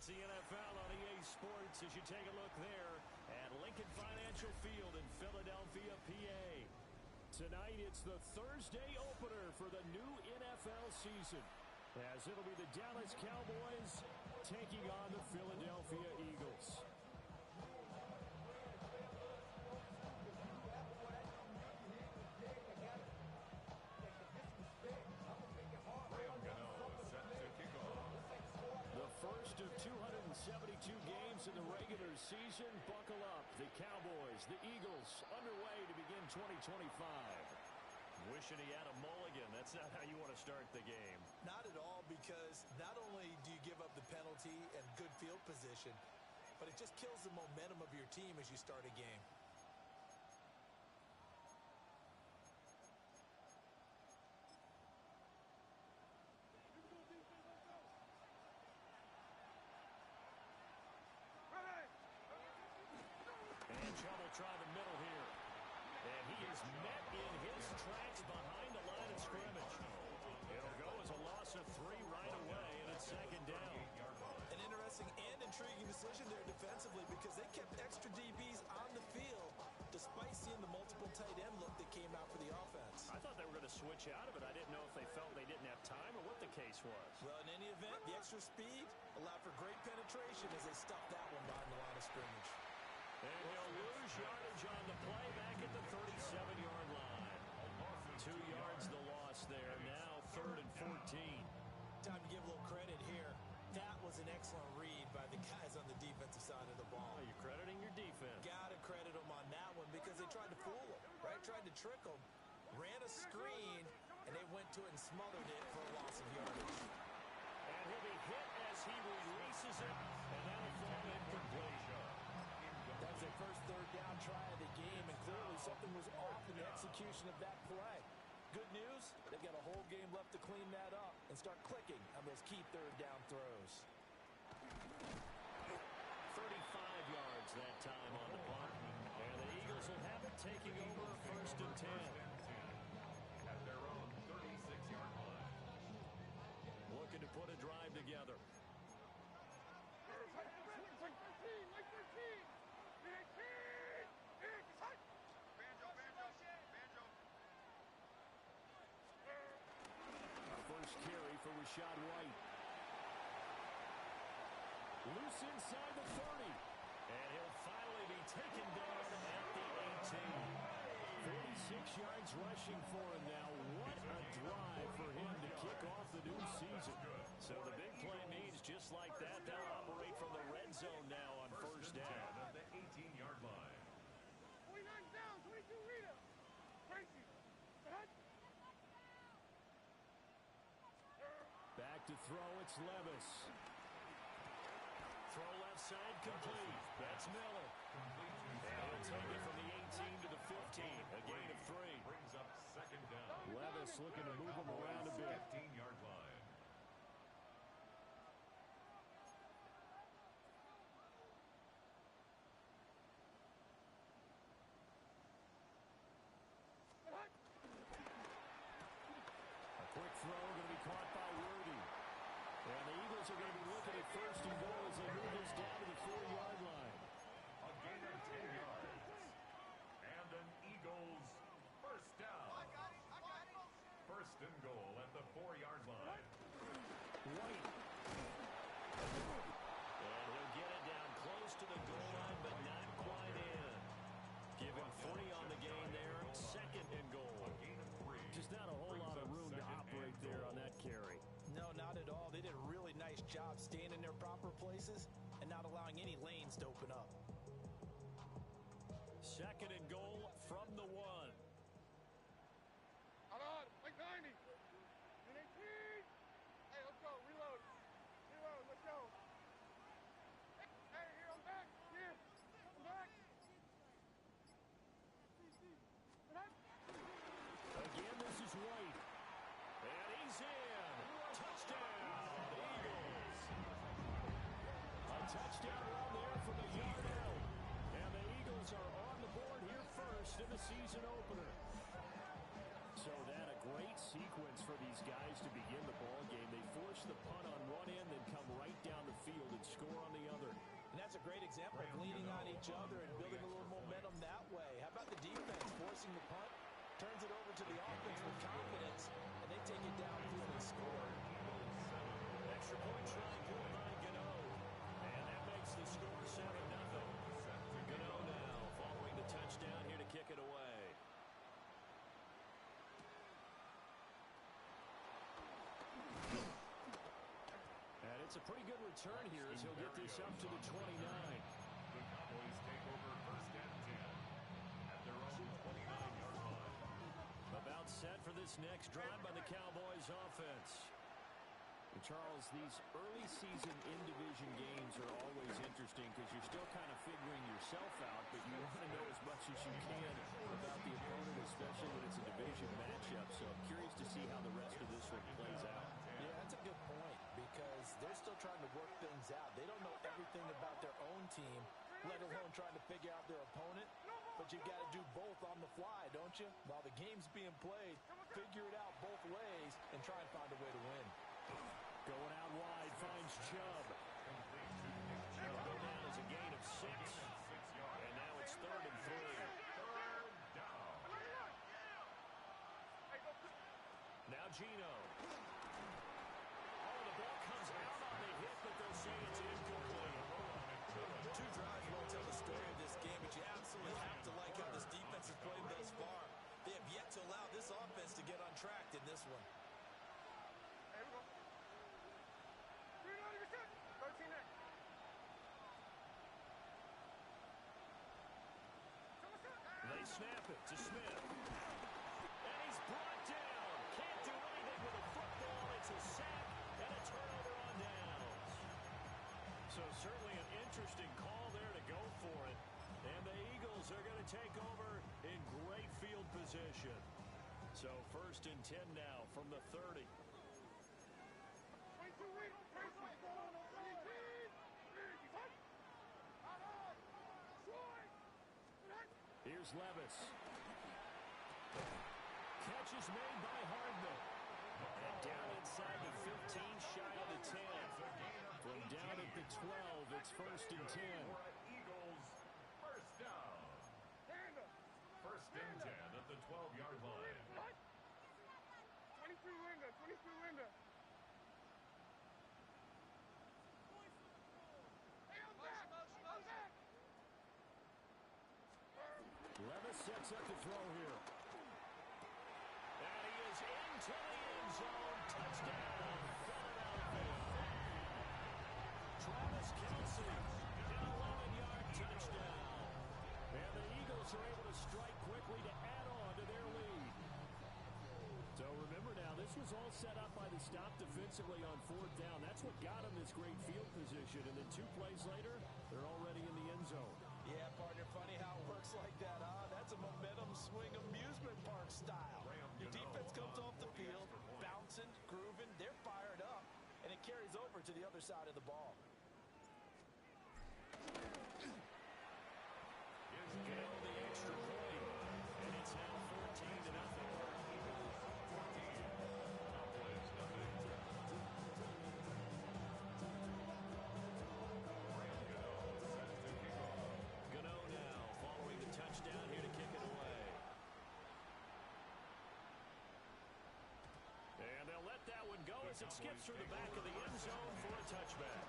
It's the NFL on EA Sports as you take a look there at Lincoln Financial Field in Philadelphia, PA. Tonight, it's the Thursday opener for the new NFL season, as it'll be the Dallas Cowboys taking on the Philadelphia Eagles. The first of 272 games in the regular season. Buckle up. The Cowboys, the Eagles, underway to begin 2025. Wishing he had a mulligan. That's not how you want to start the game. Not at all, because not only do you give up the penalty and good field position, but it just kills the momentum of your team as you start a game. Try the middle here. And he is met in his tracks behind the line of scrimmage. It'll go as a loss of 3 right away, and it's second down. An interesting and intriguing decision there defensively, because they kept extra DBs on the field despite seeing the multiple tight end look that came out for the offense. I thought they were going to switch out of it. I didn't know if they felt they didn't have time or what the case was. Well, in any event, the extra speed allowed for great penetration as they stuffed that one behind the line of scrimmage. And he'll lose yardage on the play back at the 37-yard line. 2 yards the loss there. Now 3rd and 14. Time to give a little credit here. That was an excellent read by the guys on the defensive side of the ball. Oh, you're crediting your defense. Got to credit them on that one, because they tried to fool him, right? Tried to trick him. Ran a screen, and they went to it and smothered it for a loss of yardage. And he'll be hit as he releases it, and that'll fall incomplete. That was their first 3rd down try of the game, and clearly something was off in the execution of that play. Good news, they've got a whole game left to clean that up and start clicking on those key 3rd down throws. 35 yards that time on the punt. And the Eagles will have it, taking over 1st and 10. At their own 36-yard line. Looking to put a drive together. First carry for Rachaad White. Loose inside the 30. And he'll finally be taken down at the 18. 46 yards rushing for him now. What a drive for him to kick off the new season. So the big play means just like that, they'll operate from the red zone now on 1st down. At the 18-yard line. 29 down, 22 Rita. Crazy. Back to throw, it's Levis. Throw left side, complete. That's Miller. And he'll take it from the 18 to the 15. A gain of 3. Brings up 2nd down. Levis looking to move him around a bit. 15-yard line. Quick throw, going to be caught by Worthy. And the Eagles are going to be looking at 1st and goal as they move this down to the 4-yard line. A gain of 10 yards. And an Eagles 1st down. I got it. 1st and goal at the 4-yard line. White. And he'll get it down close to the goal line, but not quite in. Give him 40 on the gain there. 2nd and goal. Just not a whole lot of room to operate there on that carry. No, not at all. They did a really nice job staying in their proper places and not allowing any lanes to open up. 2nd and goal from the 1. Hold on, like 90. 18. Hey, let's go. Reload. Let's go. Hey, here, I'm back. Here. I'm back. Again, this is White. And he's in. Touchdown, Eagles. A touchdown run there from the yard out. And the Eagles are on the board here first in the season opener. So that a great sequence for these guys to begin the ball game. They force the punt on one end, then come right down the field and score example of leaning on each other and building a little momentum that way. How about the defense forcing the punt? Turns it over to the offense with confidence, and they take it downfield and score. Extra point try good by Gano. And that makes the score 7-0. Gano now following the touchdown here to kick it away. And it's a pretty good return here as he'll get this up to the 29. The Cowboys take over first and 10 at their own 29-yard line. About set for this next drive by the Cowboys offense. And Charles, these early season in-division games are always interesting because you're still kind of figuring yourself out, but you want to know as much as you can about the opponent, especially when it's a division matchup. So I'm curious to see how the rest of this one plays out. Yeah, that's a good point because they're still trying to work things out. They don't know everything about their own team, let alone trying to figure out their opponent. But you've got to do both on the fly, don't you? While the game's being played, figure it out both ways and try and find a way to win. Going out wide, finds Chubb. That'll go down as a gain of 6. And now it's 3rd and 3. Now Geno. Oh, the ball comes out on the hit, but they'll say it's incomplete. 2 drives won't tell the story of this game, but you absolutely have to like how this defense has played thus far. They have yet to allow this offense to get on track in this one. Hey, we go. 13 there. They snap it to Smith. And he's brought down. Can't do anything with a football. It's a sack and a turnover on downs. So certainly an interesting call there to go for it. And the Eagles are going to take over in great field position. So 1st and 10 now from the 30. 22 weeks. Here's Levis. Catch is made by Hardman. And down inside the 15, shy of the 10. From down at the 12, it's 1st and 10. Eagles first down. First and 10 at the 12-yard line. 23 window, 23 window. Hey, I'm back. Levis sets up the throw here. And he is into the end zone. Touchdown, Philadelphia. Travis Kelce, an 11-yard touchdown. And the Eagles are able to strike quickly to add on to their lead. So remember now, this was all set up by the stop defensively on 4th down. That's what got them this great field position. And then 2 plays later, they're already in the end zone. Yeah, partner, funny how it works like that, huh? That's a momentum swing amusement park style. Your defense comes off the field, bouncing, grooving, they're fired up, and it carries over to the other side of the ball. Gano the extra point, and it's now 14-0. Gano now following the touchdown here to kick it away. And they'll let that one go as it skips through the back of the end zone for a touchback.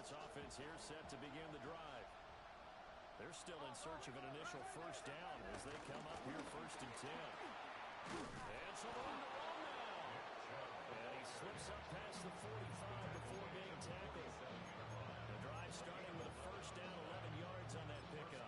Offense here set to begin the drive. They're still in search of an initial first down as they come up here 1st and 10. And some room to run now. And he slips up past the 45 before being tackled. The drive starting with a first down, 11 yards on that pickup.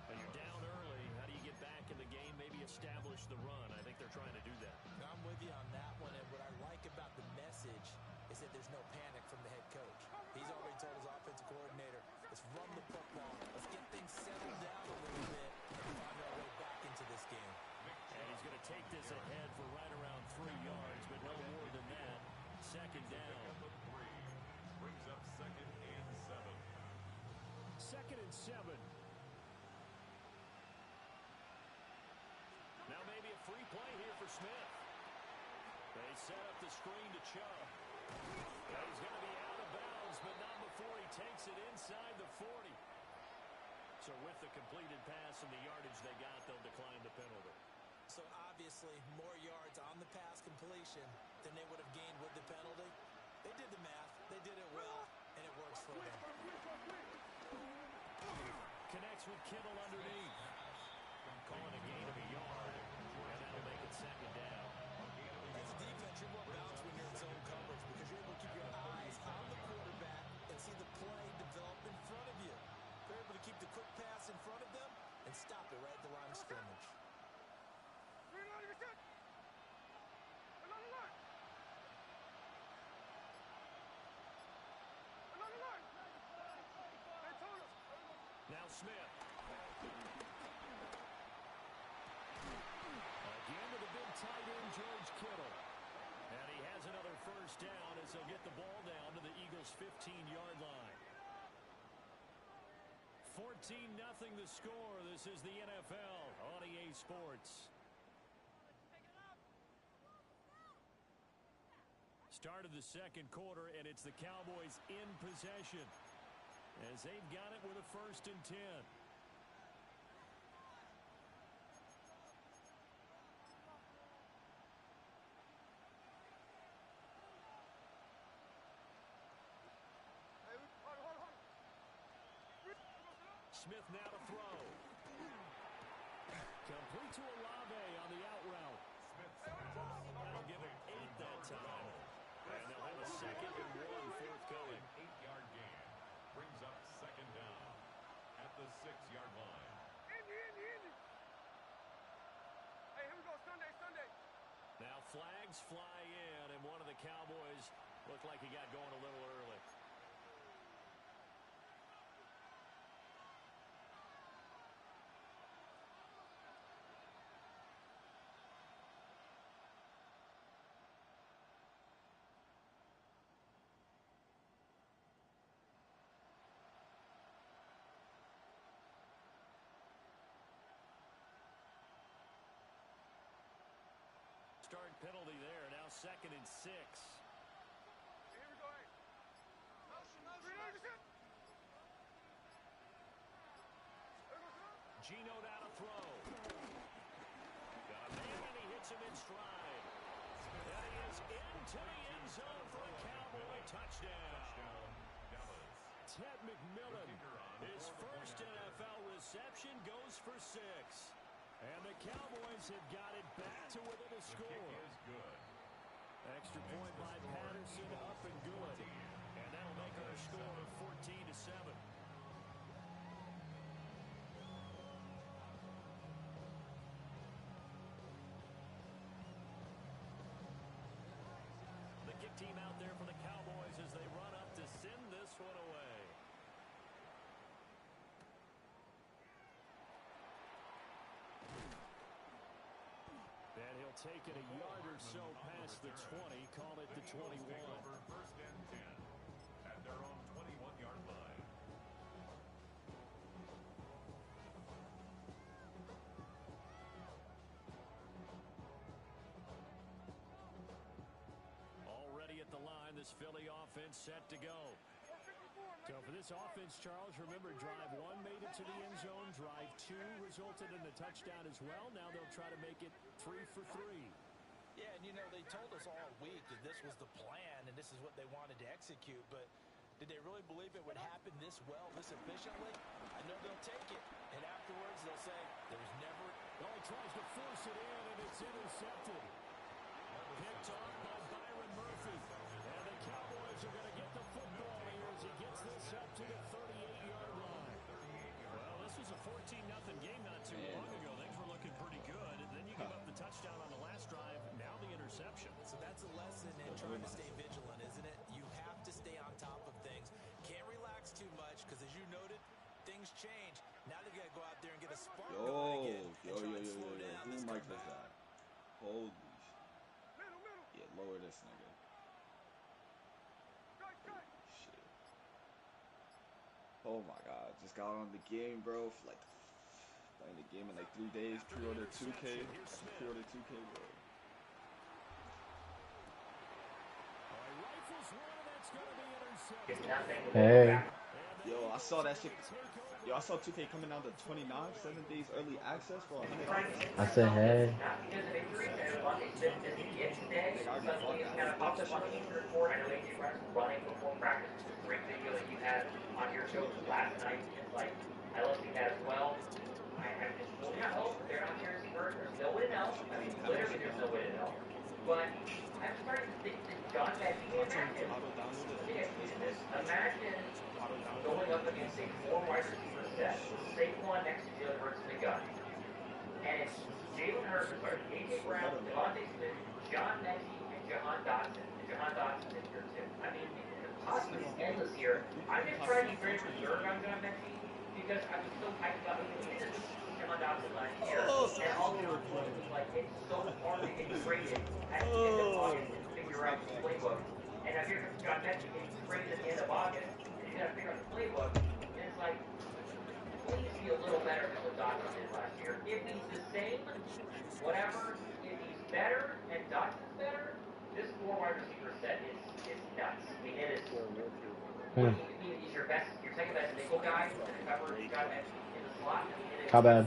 And you're down early. How do you get back in the game? Maybe establish the run. I think they're trying to do that. I'm with you on that one, and what I like about the message is that there's no panic from the head coach. He's already told his offensive coordinator, let's run the football, let's get things settled down a little bit, and find our way back into this game. And he's going to take this ahead for right around 3 yards, but no more than that. second down. Pick up a 3. Brings up 2nd and 7. 2nd and 7. Now maybe a free play here for Smith. They set up the screen to Chubb. He's going to be out of bounds, but not before he takes it inside the 40. So with the completed pass and the yardage they got, they'll decline the penalty. So obviously more yards on the pass completion than they would have gained with the penalty. They did the math. They did it well, and it works for them. Connects with Kittle underneath. Calling a gain of a yard, and that'll make it second down. As a defense, you're more balanced when you're in zone coverage because you're able to keep your eyes on the quarterback and see the play develop in front of you. They're able to keep the quick pass in front of them and stop it right at the line of scrimmage. Now Smith. Again to the big tight end, George Kittle. And he has another first down as they'll get the ball down to the Eagles' 15-yard line. 14-0 the score. This is the NFL on EA Sports. Start of the second quarter, and it's the Cowboys in possession as they've got it with a 1st and 10. Smith now to throw. Complete to Olave on the out route. That'll give him 8 that time. And they'll have a 2nd and 1 forthcoming. 8-yard gain. Brings up 2nd down at the 6-yard line. Indy. Hey, here we go. Sunday. Now flags fly in, and one of the Cowboys looked like he got going a little early. Start penalty there. Now 2nd and 6. Here we go. Hey. Motion. Geno down to throw. Got a man, and he hits him in stride. And he is into the end zone for a Cowboy touchdown. Ted McMillan, his first NFL reception, goes for 6. And the Cowboys have got it back to within a score. Is good. Extra point by Patterson, up and good. And that'll make our score 14-7. The kick team out there for the Cowboys as they run up to send this one away. And he'll take it a yard or so past the 20, call it the 21. Over 1st and 10 at their own 21-yard line. Already at the line, this Philly offense set to go. So for this offense, Charles, remember drive 1 made it to the end zone. Drive 2 resulted in a touchdown as well. Now they'll try to make it 3 for 3. Yeah, and they told us all week that this was the plan and this is what they wanted to execute, but did they really believe it would happen this well, this efficiently? I know they'll take it, and afterwards they'll say there's never... Oh, he tries to force it in, and it's intercepted. Picked off by Byron Murphy. And the Cowboys are going to get the football here as he gets this up to the 38-yard line. Well, this was a 14-0 game not too long ago. Things were looking pretty good. And then you give up the touchdown on the last drive, now the interception. So that's a lesson in trying to stay vigilant, isn't it? You have to stay on top of things. Can't relax too much because, as you noted, things change. Now they've got to go out there and get a spark going again. Yo. Who mic is that? Holy shit. Yeah, lower this nigga. Oh my god, just got on the game, bro. For like playing the game in like 3 days. Pre-order 2K. Pre-order 2K, bro. Hey. Yo, I saw that shit. Yo, I saw 2K coming out the 29th, 7 days early access for $100. I said hey. Nigga, I already bought that. I popped that shit right now. Chill. I mean, have that shit downloaded already. I'll tell him how to download it and just listen it. How to download it and just oh shit. What better man? Oh, Samuel replay. Oh, what's up, Jackie? How bad?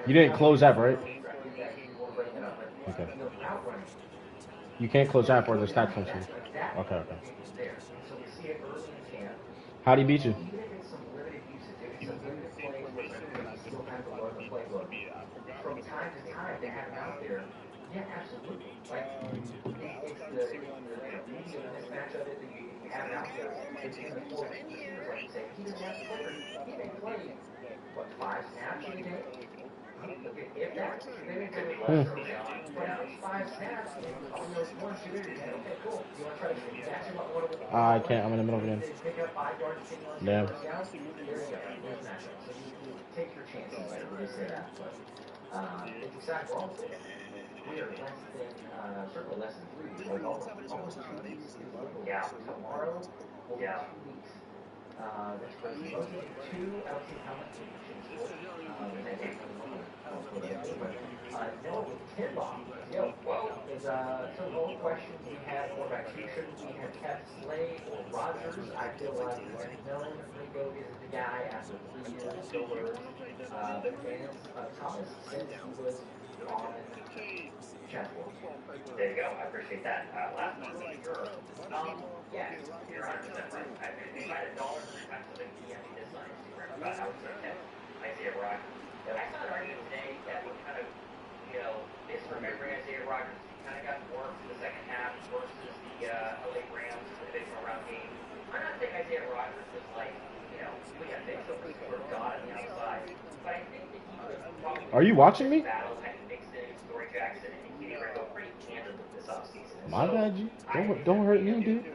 You didn't close app, right? Okay. You can't close app or the stats function. Okay. How do you beat you? He was in the same formation, and I just didn't know how to beat it. I forgot what the fuck it was. He put me on the right formation. I was like, I can't. I'm in the middle of the game. Damn. Are you watching me? My bad, G. Don't hurt me, dude.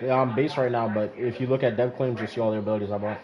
Yeah, I'm base right now, but if you look at dev claims, you see all the abilities I bought.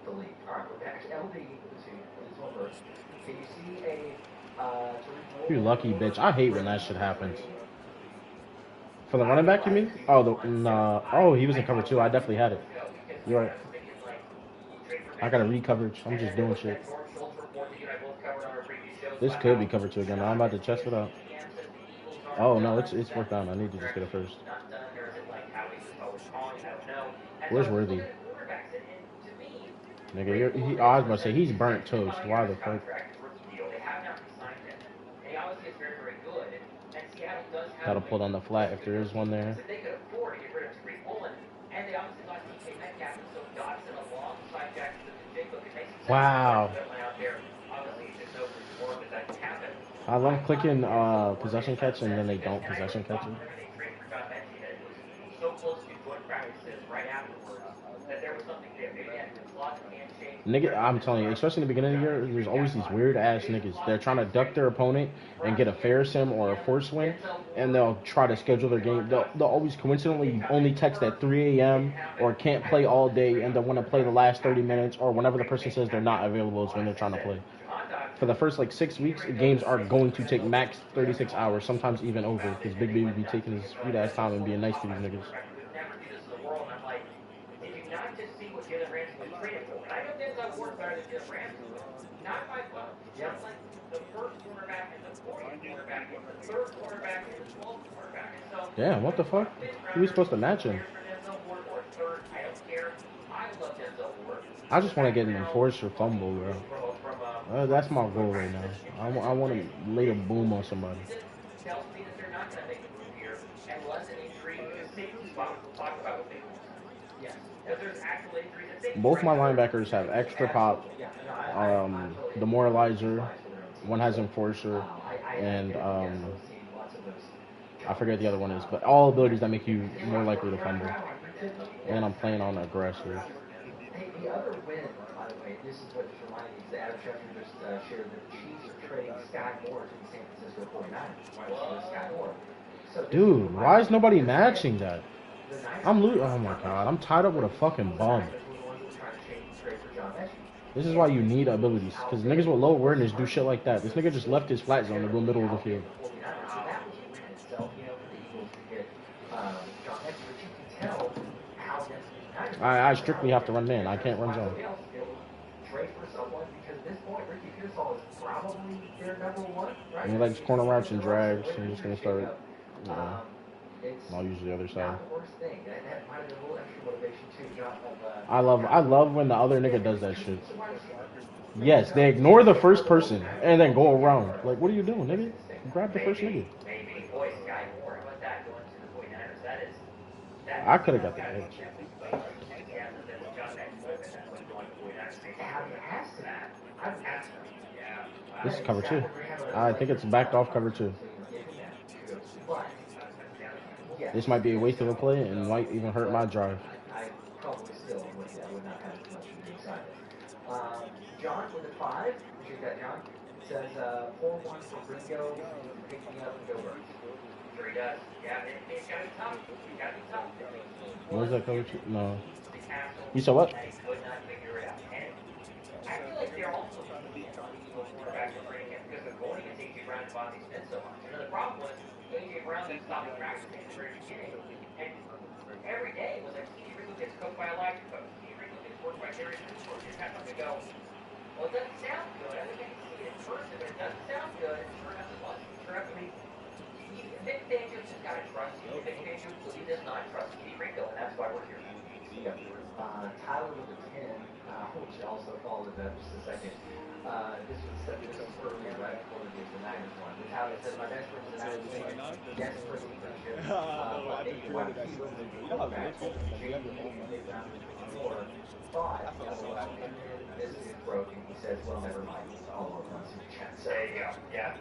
the league. All right, we're back to LD. Let's see. This one first. Can you see a Tariq You Woolen lucky over bitch. I hate when that Tariq shit happens. Woolen? For the running back, you mean? Oh, oh, he was in cover 2. I definitely had it. You're right. I got to read coverage. I'm just doing shit. This could be cover 2 again. I'm about to test it out. Oh, no, it's worked out. I need to just get it first. Where's Worthy? Nigga, I was about to say, he's burnt toast. Why the fuck? Gotta pull down the flat if there is one there. Wow. I love clicking possession catch and then they don't possession catch it. Nigga, I'm telling you, especially in the beginning of the year, there's always these weird ass niggas. They're trying to duck their opponent and get a fair sim or a force win, and they'll try to schedule their game. They'll always coincidentally only text at 3 a.m. or can't play all day, and they'll want to play the last 30 minutes, or whenever the person says they're not available is when they're trying to play. For the first like 6 weeks, games are going to take max 36 hours, sometimes even over, because Big Baby be taking his sweet ass time and being nice to these niggas. Damn, what the fuck? Who we supposed to match him? I just want to get an enforcer fumble, bro. That's my goal right now. I want to lay a boom on somebody. Both my linebackers have extra pop, demoralizer. One has enforcer, and I forget the other one is, but all abilities that make you more likely to fumble. And I'm playing on aggressive. Hey, the other win, by the way, this is what just reminded me, is Adam Schefter just shared that the Chiefs are trading Sky Moore to the San Francisco 49ers. Sky Moore. So dude, why is nobody matching that? I'm losing. Oh my god, I'm tied up with a fucking bum. This is why you need abilities, because niggas with low awareness do shit like that. This nigga just left his flat zone to go middle of the field. I strictly have to run man. I can't run zone. And he likes corner routes and drags. I'm just gonna start. I'll use the other side. I love when the other nigga does that shit. Yes, they ignore the first person and then go around. Like, what are you doing, nigga? Grab the first nigga. I could have got the edge. This is cover 2. I think it's backed off cover 2. This might be a waste of a play and might even hurt my drive. I probably still would not have as much to be excited. John with a 5. Appreciate that, John. Says 4-1 for Ringo. Pick me up and go Birds. Sure he does. Yeah, it's got to be tough. It's got to be tough. What was that cover 2? No. You saw what? I could not figure it out. And I feel like they're also on the Eagles quarterback for training camp because they're going against A.J. Brown and Devontae Smith so much. And the problem was A.J. Brown didn't stop the practice at the very beginning. And every day was like, T.J. Ringo gets coached by Elijah Cook. T.J. Ringo gets worked by Jerry Stewart. You just have to go, well, it doesn't sound good. I think I can see it in person, but it doesn't sound good. And sure enough, it was. Sure enough, I mean, Vic Fangio's just got to trust you. Vic Fangio does not trust T.J. Ringo, and that's why we're here. Yeah. Tyler with a 10, which also followed that just a second. This was earlier, right before the Niners one. Tyler says, my best friend is an Niners fan. Yes, personal friendship. But maybe why he was the quarterback. This is broken. He says, well, never mind. I'll work on some chat. So, there you go. Yeah.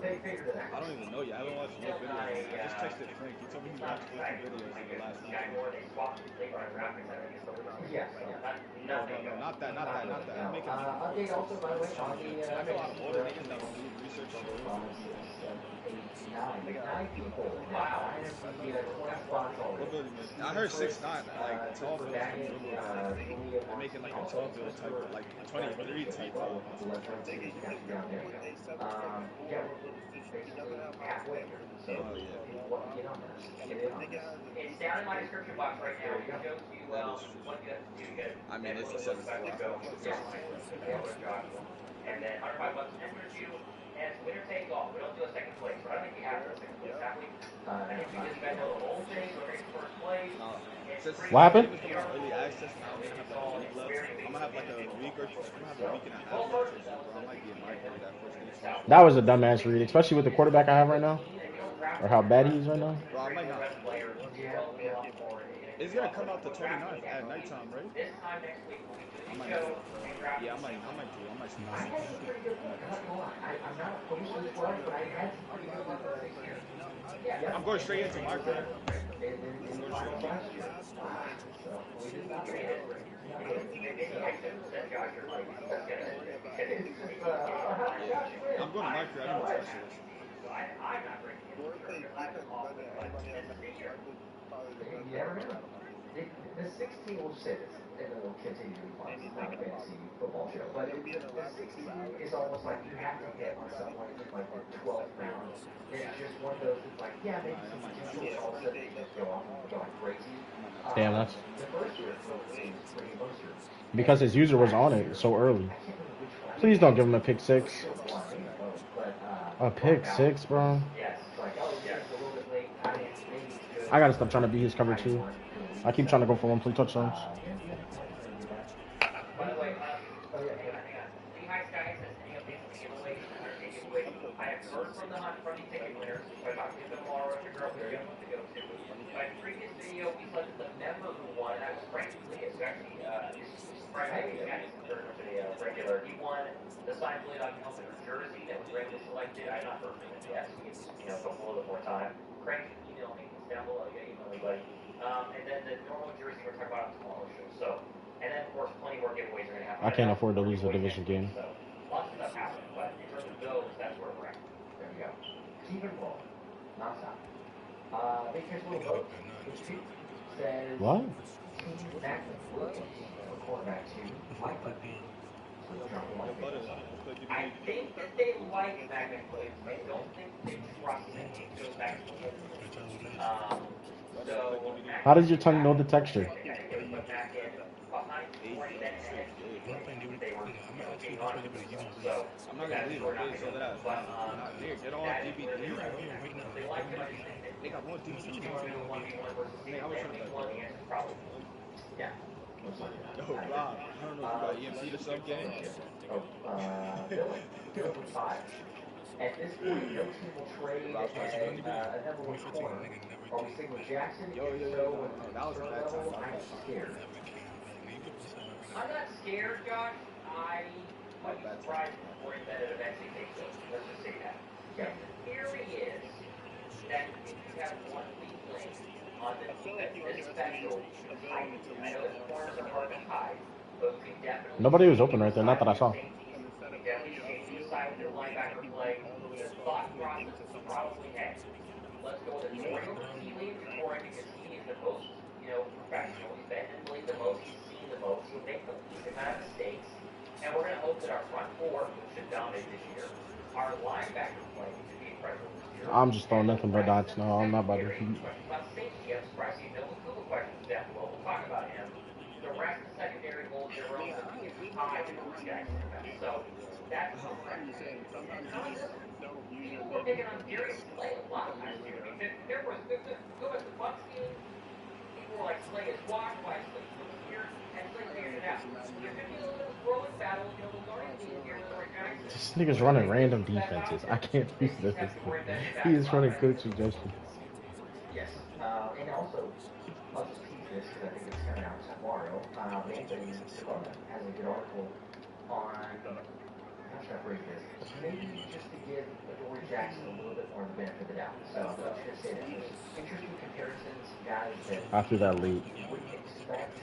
They figured it out. I don't even know yet. I haven't watched the video. I just texted Frank. He told me he watched the video the last night. Yeah. No, not that. I'm making update also, by the way, on the I know a lot of older niggas that don't do research on the 9 people. Wow. I heard 6'9", like tall girls can dribble that. They're making like a tall girl type of like 23 type of. Halfway here. So, Oh yeah. get on this. Get in on this. It's down in my description box right now. It shows you what you have to do. You got I mean, it's a 7-4. And then $105 enters you, and it's winner take all. We don't do a second place. So I don't think we have a second place, have we? I think we just got the whole thing. We're in first place. What happened? Early access now. I'm gonna have like a week or two. I'm gonna have a week and a half left. So I might be in my grade that first game. That was a dumbass read, especially with the quarterback I have right now, or how bad he is right now. Bro, I might not. It's gonna come out the 29th at nighttime, right? I might not. Yeah, I might do. I might see. I'm going straight into my grade. I'm going to my grade. I don't know The 16 will sit, and it will continue to be fun. It's not a fantasy football show, but the 16 is almost like you have to get on someone in like the 12th round. It's just one of those that's like, yeah, maybe some potential, all of a sudden they just go off and go like crazy. Damn, that's The first year is pretty monstrous. because his user was on it so early. Please don't give him a pick six. A pick six, bro. I gotta stop trying to beat his cover two. I keep trying to go for 1 play touchdowns. By the way, Lehigh Sky says any updates on the giveaway? I have heard from the ticket winners. I talked to them tomorrow at the girl area to go to. My previous video, we selected the member who won, and I was frankly, it's actually, Friday, the regular. He won the signed Blade on Helmet jersey that was randomly selected. I have not heard from him yet. He's, go a little bit more time. Craig, email me. It's down below. Yeah, email me, buddy. And then the normal jersey we're talking about on tomorrow's show. So, and then of course plenty more giveaways are going to happen. I can't afford to lose a division game. So, lots of stuff happening, but in terms of those, that's where we're at. There we go. Keep it rolling. Non-stop. Big Catch Little Vote, which says What? Team Mac Williams for quarterback 2. Mike. I think that they like Mac Williams. I don't think they trust him to go back to the How does your tongue know the texture? I'm not gonna leave it so that get on DVD. They got one DVD. Yeah. Yo, Rob, I don't know if you got EMC to some game. Bill 5. At this point, no team will trade a number one corner. Are we sticking with Jackson? Yo, that was a bad time. I'm scared. I'm not scared, Josh. I would be surprised before that it eventually takes over. Let's just say that. Okay. The theory is that if you have one weak link on the this special, I know the corners are hard to hide, but we definitely. Nobody was open right there. Not that I saw. We definitely change the side with the linebacker play. The thought process is probably hey, let's go with a Troy over Keeley before because he is the most, professional. He's been in the league the most. He's seen the most. He'll make the least amount of mistakes. And we're going to hope that our front four, which should dominate this year, our linebacker play should be incredible this year. I'm just throwing nothing but dots. No, I'm not about to. About safety, I'm surprised you know Google questions down below. We'll talk about him. The rest of the secondary holds their own. High to the Jackson. So that's people were picking on Darius Slay a lot last year. I mean, there was the Bucs team. People were like, Slay is washed, why is Slay here? And Slay figured it out. There's going to be a little bit of throwing battle, the guardian team here with the Jackson. This nigga's running random defenses. I can't do this. He is running good suggestions. Yes. And also, I'll just tease this because I think it's coming out tomorrow. Anthony Savona has a good article on, how should I phrase this? Maybe just to give Adoree Jackson a little bit more of the benefit of the doubt. So I'm just going to say that there's interesting comparisons, guys, that After that lead, we expect.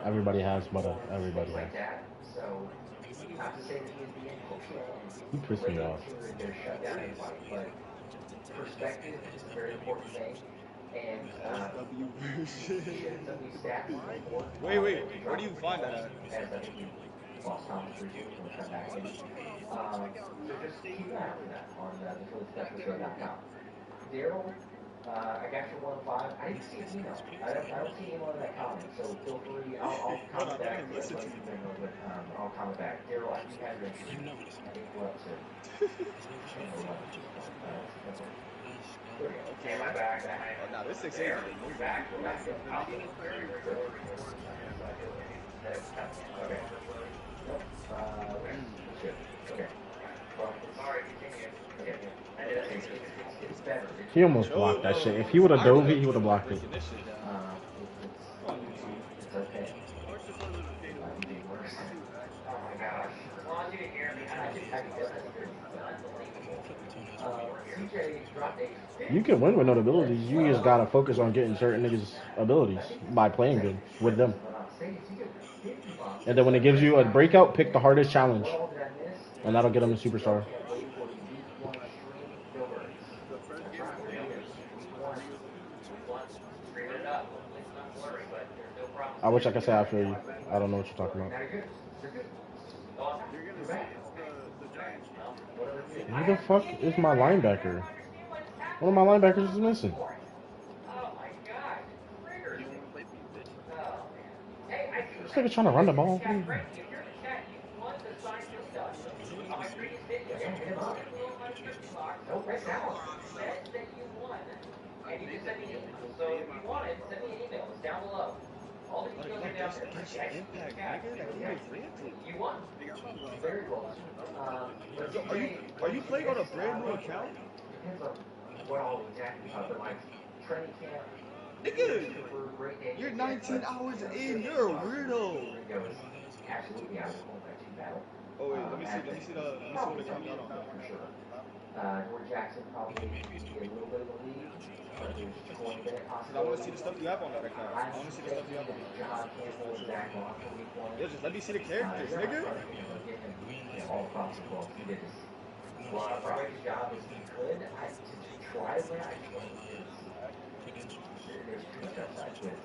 everybody has, but everybody like has. that. So he not to say that he is the end all be all. He pissed me off. Their shutdown in fight, but perspective is a very important thing. And SW version. some of these stats is important. Wait, where do you find that at? As I think we lost Thomas recently when we come back in. So just keep an eye out for that on the PhillySpecialshow.com. Daryl, I got your 1 5. I didn't see an email. I don't see an email in that comment, so feel free. I'll comment back. I'll comment back. Daryl, I think you have your I think we're up to. Okay, am I back? Oh, no, this 6 We're back. We're back. Okay. Okay. Well, sorry, continue. It's better. He almost blocked that shit. If he would have dove it, he would have blocked it. It's okay. Oh my gosh. As long as you didn't hear me, I can feel that. CJ dropped a. You can win with no abilities. You just gotta focus on getting certain niggas' abilities by playing good with them. And then when it gives you a breakout, pick the hardest challenge, and that'll get him a superstar. I wish I could say I feel you. I don't know what you're talking about. Who the fuck is my linebacker? One of my linebackers is missing. This nigga trying to run the ball. So if you want it, send me an email. It's down below. All the details are down there. You won. Very close. Are you playing on a brand new account? Depends on what all exactly, but like training camp. Nigga, you're 19 hours in. You're a weirdo. Absolutely out of the combat team battle. Oh wait, let me see what it comes out on. For sure. George Jackson probably be a little bit of a lead. But there's 20 minute possibility. I want to see the stuff you have on that account. I want to see the stuff you have on that John Campbell, Zach Long for week 1. Yeah, just let me see the characters, nigga. All across the world. He did as well a great job as he could. To try to win, I just don't think there's too much upside with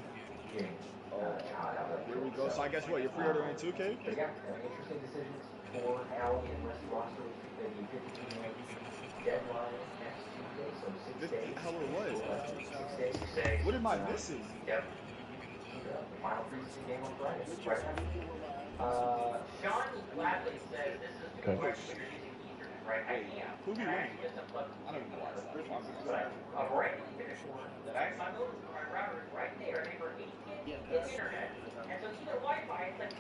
getting John out of Here we go. So I guess what? You're pre-ordering 2K? But yeah, interesting decisions for Allie and the rest of the roster. The 15-man deadline next Tuesday, so 6 days. How it was? 6 days. What am I missing? Yep. The final preseason game on Friday. Sean Gladly says this is the question you're using Ethernet, right? I am. Who be winning? I don't even know. But a brand new finish one. The back my modem for my router is right there. They were 8 gig internet. And so either Wi-Fi, it's like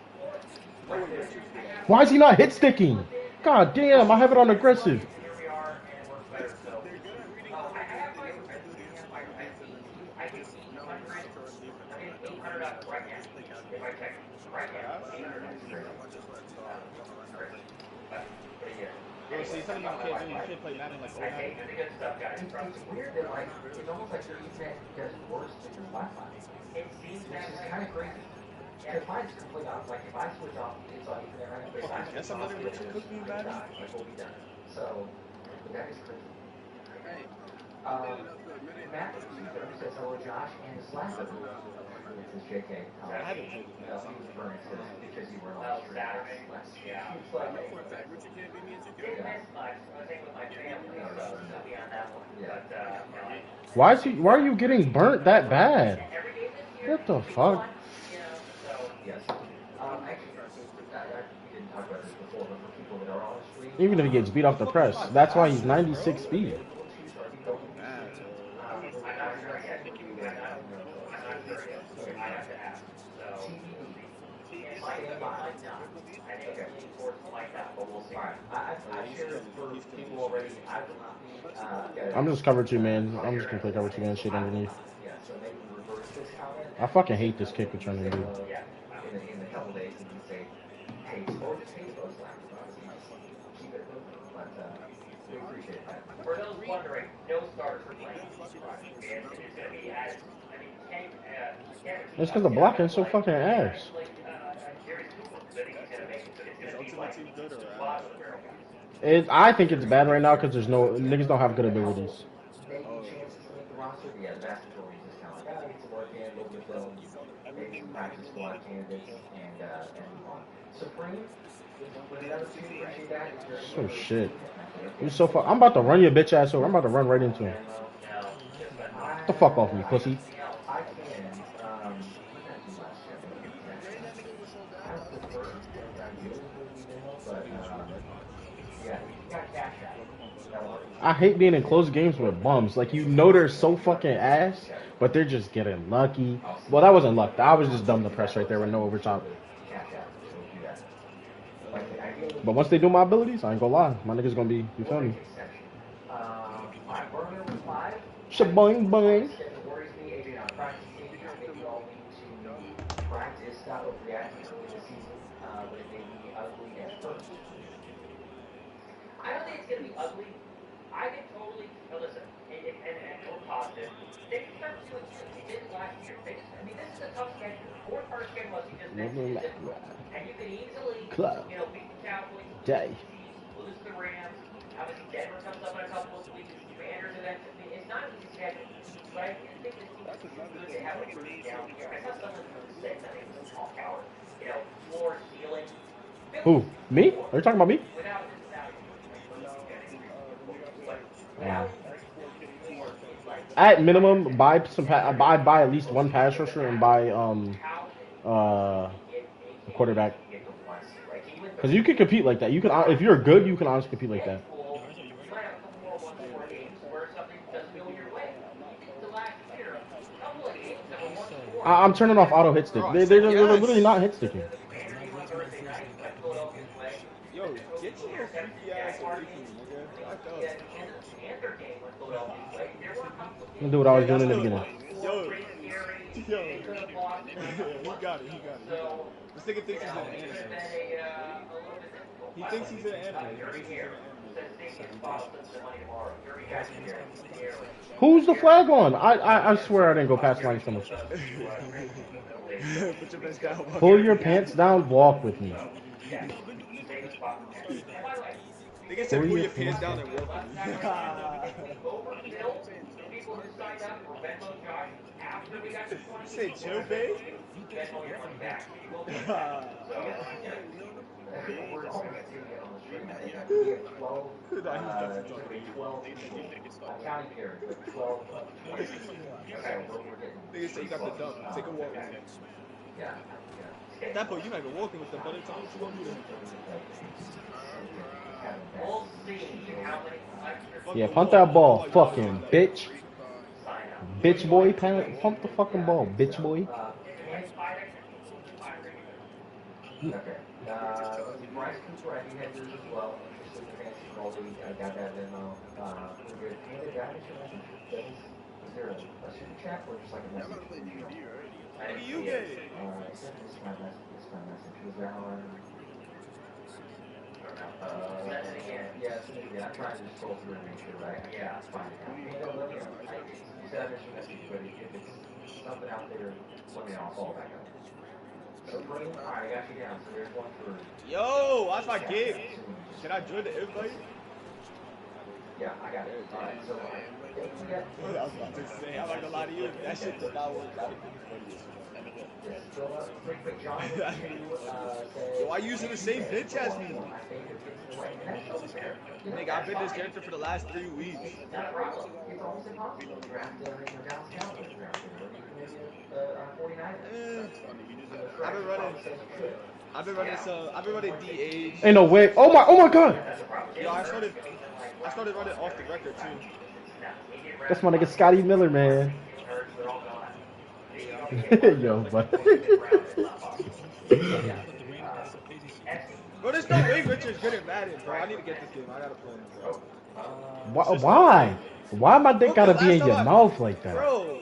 4. Why is he not hit sticking? God damn, I have it on aggressive. Here we are, and it works better. So I have my I get 800 up right now. If I check right now, 800 Bro, see, something you can't play Madden like I hate the good stuff, guys. It's weird that like it's almost like your Ethernet does worse than your Wi-Fi. It seems which is kind of crazy. And mine's complete off. Like if I switch off, it's on Ethernet, right? But if I switch That's another off, Richard Cookie Madden. like we'll be done. So that is crazy. Matt says hello, Josh, and Slash. This is JK. I haven't played with He was burned because you were on the Saturday. Yeah. It's like, didn't miss much. I think with my family, so I'll be on that one. But, Why are you getting burnt that bad? every game this year, What the fuck? so, yes. Actually, we didn't talk about this before, but for people that are on the stream, Even if he gets beat off the press, that's why he's 96 speed. I'm just cover 2 man. I'm just gonna play cover 2 man shit underneath. I fucking hate this kick returning dude. In a couple days, you can say, hey, or just hey, those lines. Keep it moving. But we appreciate that. For those wondering, no starters are playing. It's going to be as, It's because the blocking's so fucking ass. Is Ultimate Team good? I think it's bad right now because there's no niggas don't have good abilities. Maybe chances to make the roster, but yeah, the vast majority is just kind of like, I get to work in, look at the film, maybe some practice squad candidates, and move on. Supreme, with another two, appreciate that. Is there any So other shit. team? You so far. I'm about to run your bitch ass over. I'm about to run right into him. No, Get the fuck off me, pussy. I can. What did I do last year? I would prefer that I do but yeah, you got cash out. That works. I hate being in close games with bums. Like, you know they're so fucking ass, but they're just getting lucky. Well, that wasn't luck. I was just dumb to press right there with no overtime. Cash out. So do that. But once they do my abilities, I ain't gonna lie. My niggas gonna be, you feel me? Burner with 5. Shaboing boing. It worries me, AJ, on practice team. I think we all need to practice, stop overreacting early in the season, but it may be ugly at first. I don't think it's going to be ugly. I can totally, listen, and we're positive. They can start doing what they did last year. I mean, this is a tough schedule. The fourth part of schedule, as you just mentioned, is difficult. And you can easily, beat the Cowboys, lose the Rams. Obviously, Denver comes up in a couple of weeks. Commanders events. I mean, it's not an easy schedule. But I think this team is good. They have a pretty down here. I saw someone who said, I think it was a small coward, floor, ceiling. Who? Me? Are you talking about me? Without At minimum, buy buy at least one pass rusher and buy a quarterback. Because you can compete like that. You can if you're good, you can honestly compete like that. I'm turning off auto hit stick. They're literally not hit sticking. Yo, get your freaky ass away from me, nigga. Back up. I'm gonna do what I was doing in the beginning. Yo. He got it. This nigga thinks he's an anime. He thinks he's an anime. Who's the flag on? I swear I didn't go past line so much. Put your pants down. Pull your pants down, walk with me. Nigga said pull your pants down and walk with me. You say chill, babe? Nigga say you got the dump. Take a walk. At that point, you're not even walking with them, but it's all you gonna do. Yeah, punt that ball, fucking bitch. Bitch boy, pump the fucking ball, bitch boy. Bryce Cooper, I think had yours as well. Interested in the fantasy football league. I got that memo. Is there any guidance or message? Is there a super chat or just like a message? How do you get it? This is my message. Was there on? Yeah, I'm trying to just scroll through and make sure, right? Yeah, it's fine. You said I missed your message, but if it's something out there, let me know. I'll follow back up. Alright, I got you down. So there's one for. Yo, watch my gig. Can I join the invite? Yeah, I got it. Alright, so I was about to say, I'm not gonna lie to you. That shit did not work out. Why you using the same bitch as me? Nigga, I've been this character for the last 3 weeks. Not a problem. It's almost impossible to draft Dallas Cowboys draft. I've been running DH. Ain't no way. Oh my god. Yo, I started running off the record too. That's my nigga Scotty Miller, man. Yo, but. Bro, there's no way Richard's good at Madden, bro. I need to get this game. I gotta play it, bro. Why? Why my dick gotta be in your mouth like that? Bro.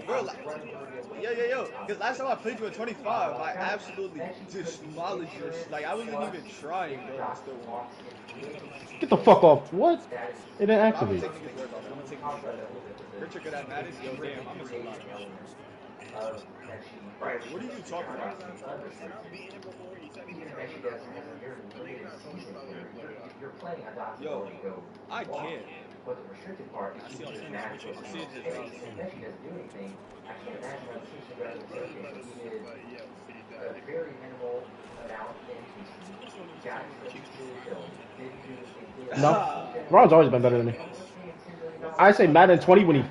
Yo. Because last time I played you at 25, I absolutely demolished you. Like, I wasn't even trying, bro. I still won. Get the fuck off. What? It didn't activate. I'm gonna take Richard good at Madden? Yo, damn, I'm gonna lie. What are you talking about? even if she does has a very limited season here, you're planning on Dotson Yo, going to go I long. can't. But the restricted part is I she see all just the naturally I see it just space. dropped. And if she doesn't do anything, I can't imagine how the Chiefs would rather take it. He did a very minimal amount in KC. Got to Philly. Didn't do anything. No, Ron's always been better than me. I say Madden 20 when I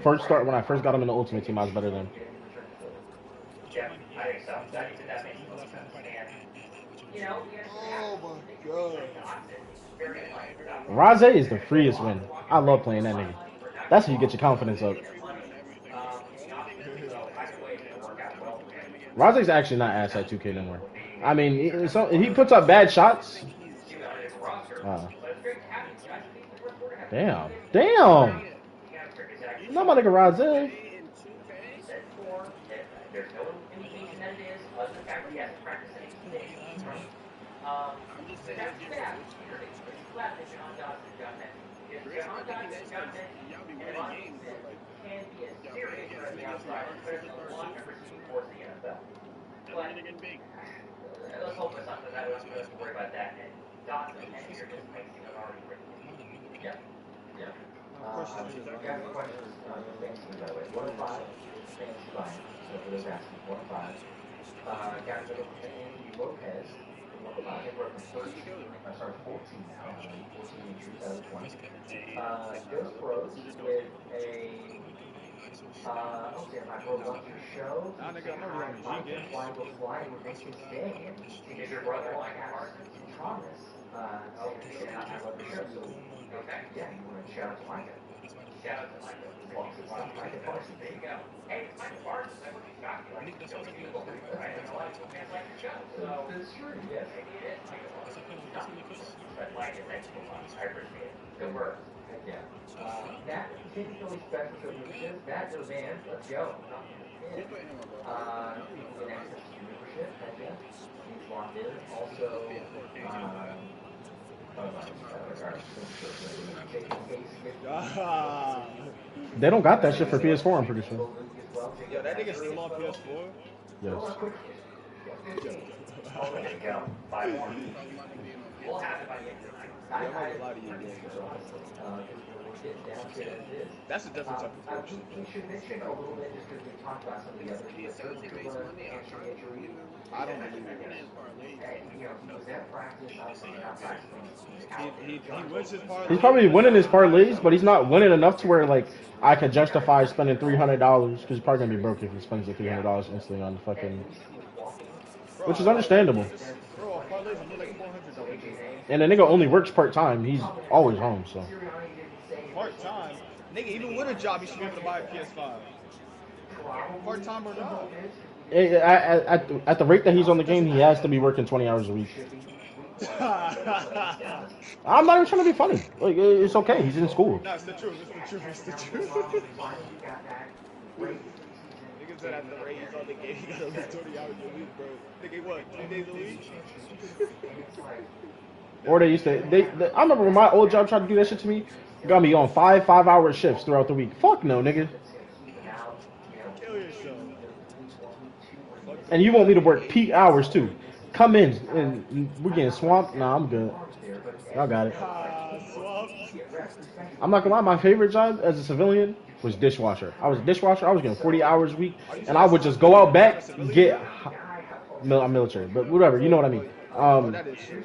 first got him in the Ultimate Team, I was better than him. Yeah, I think so. That makes the most sense. And, you know, Oh my god. Rose Rose is the freest win. I love playing that nigga. That's how you get your confidence up. Rose's actually not ass at 2K no more. I mean, he puts up bad shots. Damn. Not my nigga Rose. There's no indication that it is, other than the fact that he hasn't practiced anything today. That's bad. It's glad that John Dodson got that. If John Dodson got that, and Robinson can be a serious threat on the outside, there's a lot of receiving towards the NFL. But let's hope it's something that we don't have to worry about that. And Dodson and here just makes it already written. Yeah. Got questions, thanks to you, by the way. 1 5, fantasy line. So for those asking, 1 5. Got rid of Andy Lopez. I think we're up to 14 now. 14 injuries out of 20. Ghost Bros with a. Okay, my bro loves your show. Fly will fly. We're making today. And is your brother like Thomas? I love your show. Okay. Yeah, you want to shout out to Micah. Shout out to Micah. Micah Parsons. There you go. Hey, it's Micah Parsons. I want you to talk to you. Like, don't you go through it, right? And a lot of fans like the show. So, that's true. Yes. Maybe it is Micah Parsons. But like it, thanks so much. I appreciate it. Good work. Heck yeah. Matt, particularly special solutions. Matt goes in. Let's go. In access to membership. Heck yeah. He's locked in. Also, They don't got that shit for PS4, I'm pretty sure. Yo, that nigga still on PS4? Yes. We'll have it by the end of the night. Yeah, I'm not gonna lie to you, man. That's a different type of coach. We should mention a little bit just because we talked about some of the others. I don't believe it. He wins his parlay. He's probably winning his parlays, but he's not winning enough to where like I can justify spending $300 because he's probably gonna be broke if he spends the $300 instantly on the fucking, which is understandable. Bro, parlays are like $400. And the nigga only works part time. He's always home, so. Part time, nigga. Even with a job, he should be able to buy a PS5. Part time or not? At the rate that he's on the game, he has to be working 20 hours a week. I'm not even trying to be funny. Like, it's okay. He's in school. No, it's the truth. It's the truth. Niggas said at the rate he's on the game, he got to work 20 hours a week, bro. Nigga, what, 3 days a week? Or they used to. I remember when my old job tried to do that shit to me. Got me on 5-hour shifts throughout the week. Fuck no, nigga. Kill yourself. And you want me to work peak hours too? Come in and we're getting swamped. Nah, I'm good. Y'all got it. Swamped. I'm not gonna lie. My favorite job as a civilian was dishwasher. I was a dishwasher. I was getting 40 hours a week, and I would just go out back get. I'm military, but whatever. You know what I mean. That is true.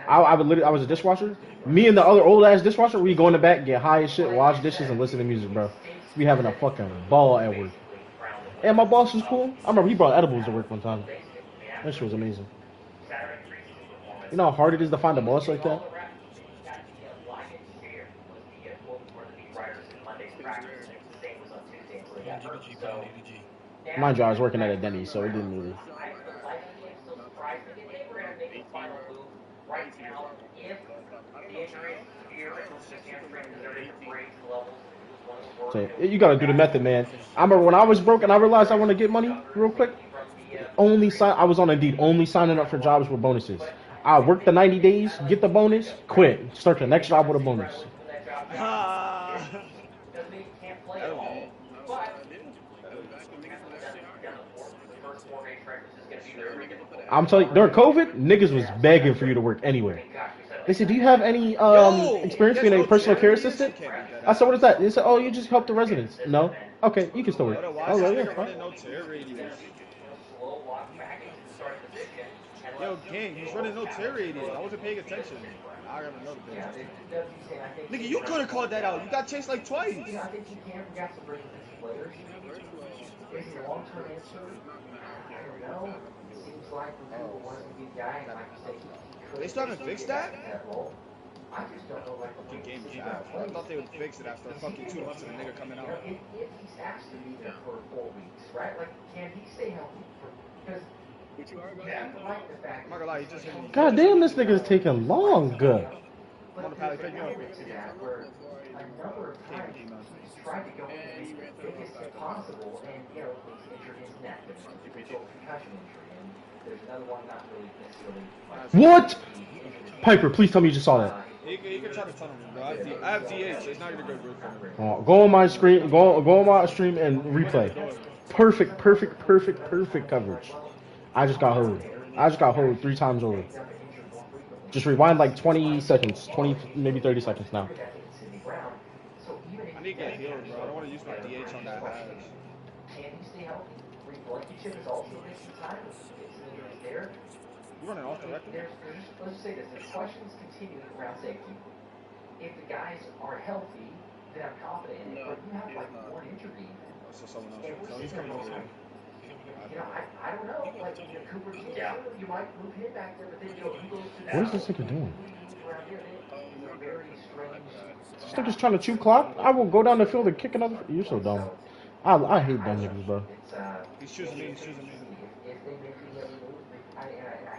I was a dishwasher. Me and the other old ass dishwasher, we go in the back, get high as shit, wash dishes, and listen to music, bro. We having a fucking ball at work. And my boss was cool. I remember he brought edibles to work one time. That shit was amazing. You know how hard it is to find a boss like that? Mind you, I was working at a Denny's, so it didn't really. So you gotta do the method, man. I remember when I was broke and I realized I want to get money real quick. I was on Indeed, only signing up for jobs with bonuses. I work the 90 days, get the bonus, quit, start the next job with a bonus. I'm telling you, during COVID, niggas was begging for you to work anywhere. They said, "Do you have any experience being a personal care assistant?" I said, "What is that?" They said, "Oh, you just help the residents." No, okay, you can still work. Brother, why Oh, is well, this yeah, nigga fine. running no tear radius? Yo, gang, he's running no tear radius. I wasn't paying attention. I gotta know the bitch. Nigga, you could have called that out. You got chased like twice. I think he can forget some very defensive players. Is he a long-term answer? I don't know. It seems like Vancouver wants to be a guy, and like you say, he could. They still haven't fixed that? Role. I just don't know, like, Fucking game is ass. I thought they would fix it after fucking 2 months of a nigga coming out. If he's asked to be there for 4 weeks, right? Like, can he stay healthy? Because you have to like the fact. I'm not gonna lie, he just hit me. God damn, this nigga's taking long. Good. I'm on the pallet, pick me up. To that, where a number of times he's tried to go in the biggest hit possible, and he's injured his neck, and it's a concussion injury, and there's another one not really necessarily. What? Piper, please tell me you just saw that. You can try to tunnel me, bro. I have DH. It's not gonna go good for me. Go on my screen. Go on my stream and replay. Perfect coverage. I just got hold 3 times over. Just rewind like 20 seconds, 20 maybe 30 seconds now. I need to get healed, bro. I don't want to use my DH on that hatch. Can he stay healthy? Blankenship is also missing time. It's there. You're running off the record. Let's just say this. There's questions continuing around safety. If the guys are healthy, then I'm confident in it. But you have like one injury. So someone else. So he's coming over here. I don't know. Like, Cooper, you might move him back there, but then he goes to that. What is this nigga doing? Around here, they're very strange. This nigga's trying to chew clock. I will go down the field and kick another. You're so dumb. I hate dumb niggas, bro. He's choosing me. He's choosing me. If they make the other move, I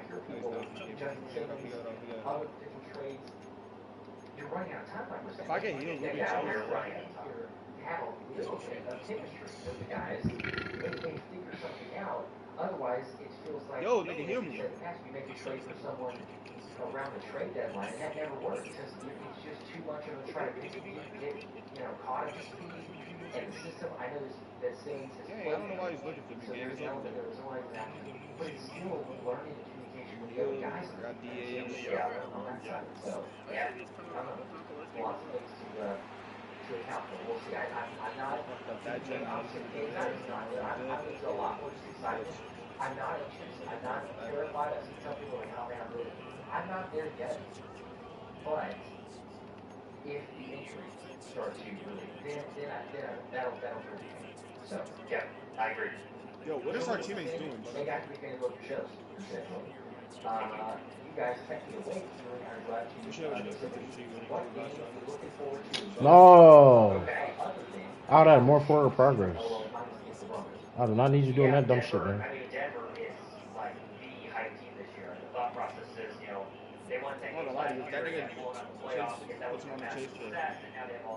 hear people just saying other different trades. You're running out of time, like we're saying. If I get healed, we'll be you're running out of time. Have a little bit of chemistry with the guys. They can figure something out. Otherwise, it feels like nigga, heal me. You make a trade for someone around the trade deadline, and that never works because it's just too much of a try to get caught up to speed. And the system, I know that saying is I don't know why he's looking for me. so there's an element that there's always that, but it's still learning the communication with the other guys. I got DH. On that side. So I don't know. Lots of things to account for. We'll see. I'm not. That gen. I'm a lot more just excited. I'm not anxious. I'm not terrified. I see some people like, oh man, I'm not there yet. But if the injuries start to really, then that'll really change. So yeah, I agree. Yo, what is our teammates doing, brother? They got to be paying local shows. You guys kept me awake during our drive to what game are you looking forward to? No. Okay, other than I would have more forward progress. I do not need you doing that dumb shit, man. I mean, Denver is like the hype team this year. The thought process is, they want to take That nigga puts him on the chase for.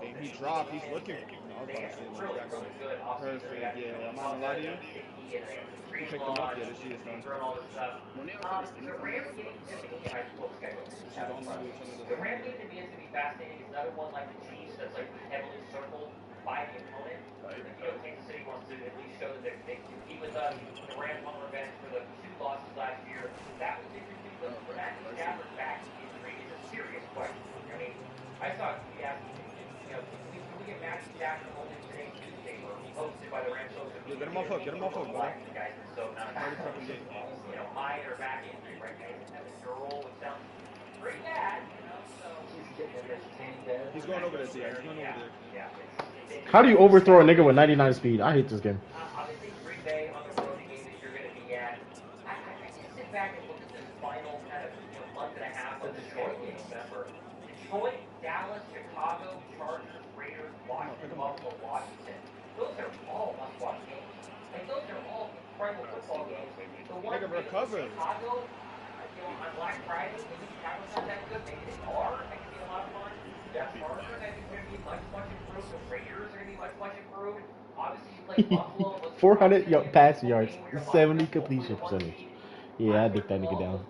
And he dropped. He's looking for him. I was about to say, like, perfect. Yeah, I'm not gonna lie to you. He picked him up. Yeah, this shit is done. The Rams game to me is going to be fascinating. It's another one like the Chiefs that's like heavily circled by the opponent. Kansas City wants to at least show that they compete with us. The Rams want revenge for the 2 losses last year. That was interesting, but for that Stafford back injury is a serious question. I mean, I saw you asking, can we get Matthew Stafford only today's newspaper posted by the Rams social media? Get him off hook. Get him off hook, bro. Guys are so not high or back injury right now. That was your role, which sounds pretty bad, so He's going over there, yeah. He's going over there. How do you overthrow a nigga with 99 speed? I hate this game. Obviously, Green Bay on the road, the game that you're going to be at. I can sit back and look at this final kind of month and a half of Detroit game. Remember, Detroit, Dallas, Chicago, Chargers, Raiders, Washington, Buffalo, Washington. Those are all must-watch games. Like, those are all incredible football games. The one recover. Chicago, on Black Friday, maybe Chicago's not that good. Maybe they are. That could be a lot of fun. The Chargers, I think, are going to be much improved. The Raiders are going to be much improved. Obviously, you play Buffalo. 400 passing yards, 70 completion percentage. Yeah, I dick that nigga down.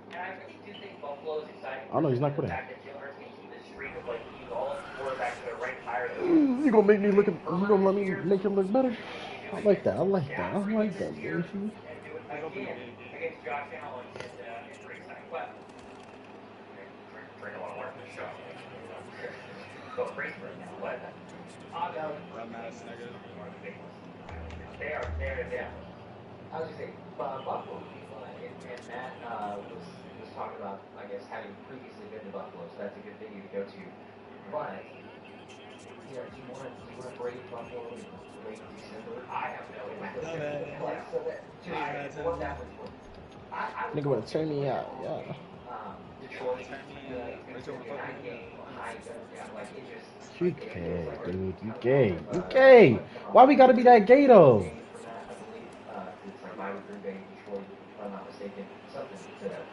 And I really do think Buffalo is exciting. Oh no, he's not quitting. The fact that Jalen Hurts can keep this streak of all quarterbacks that are ranked higher than You gonna make me look? You gonna let me make him look better? I like that. I like that. I like that, year Benji. and do it He's open again game. against Josh Allen in Creekside. Well, drink a lot of water for the show. Go crazy right now, but obviously Dumbass nigga. one of the big ones. They are yeah. I was gonna say Buffalo would be fun, and Matt was talking about, I guess, having previously been to Buffalo, so that's a good venue to go to. But yeah, do you want to brave Buffalo in late December? I have no idea. Like, so that, what that was for. I Nigga wanna turn me out, yeah. Detroit, night game, like it just. You gay, dude. You gay. You gay. Why we gotta be that gay though?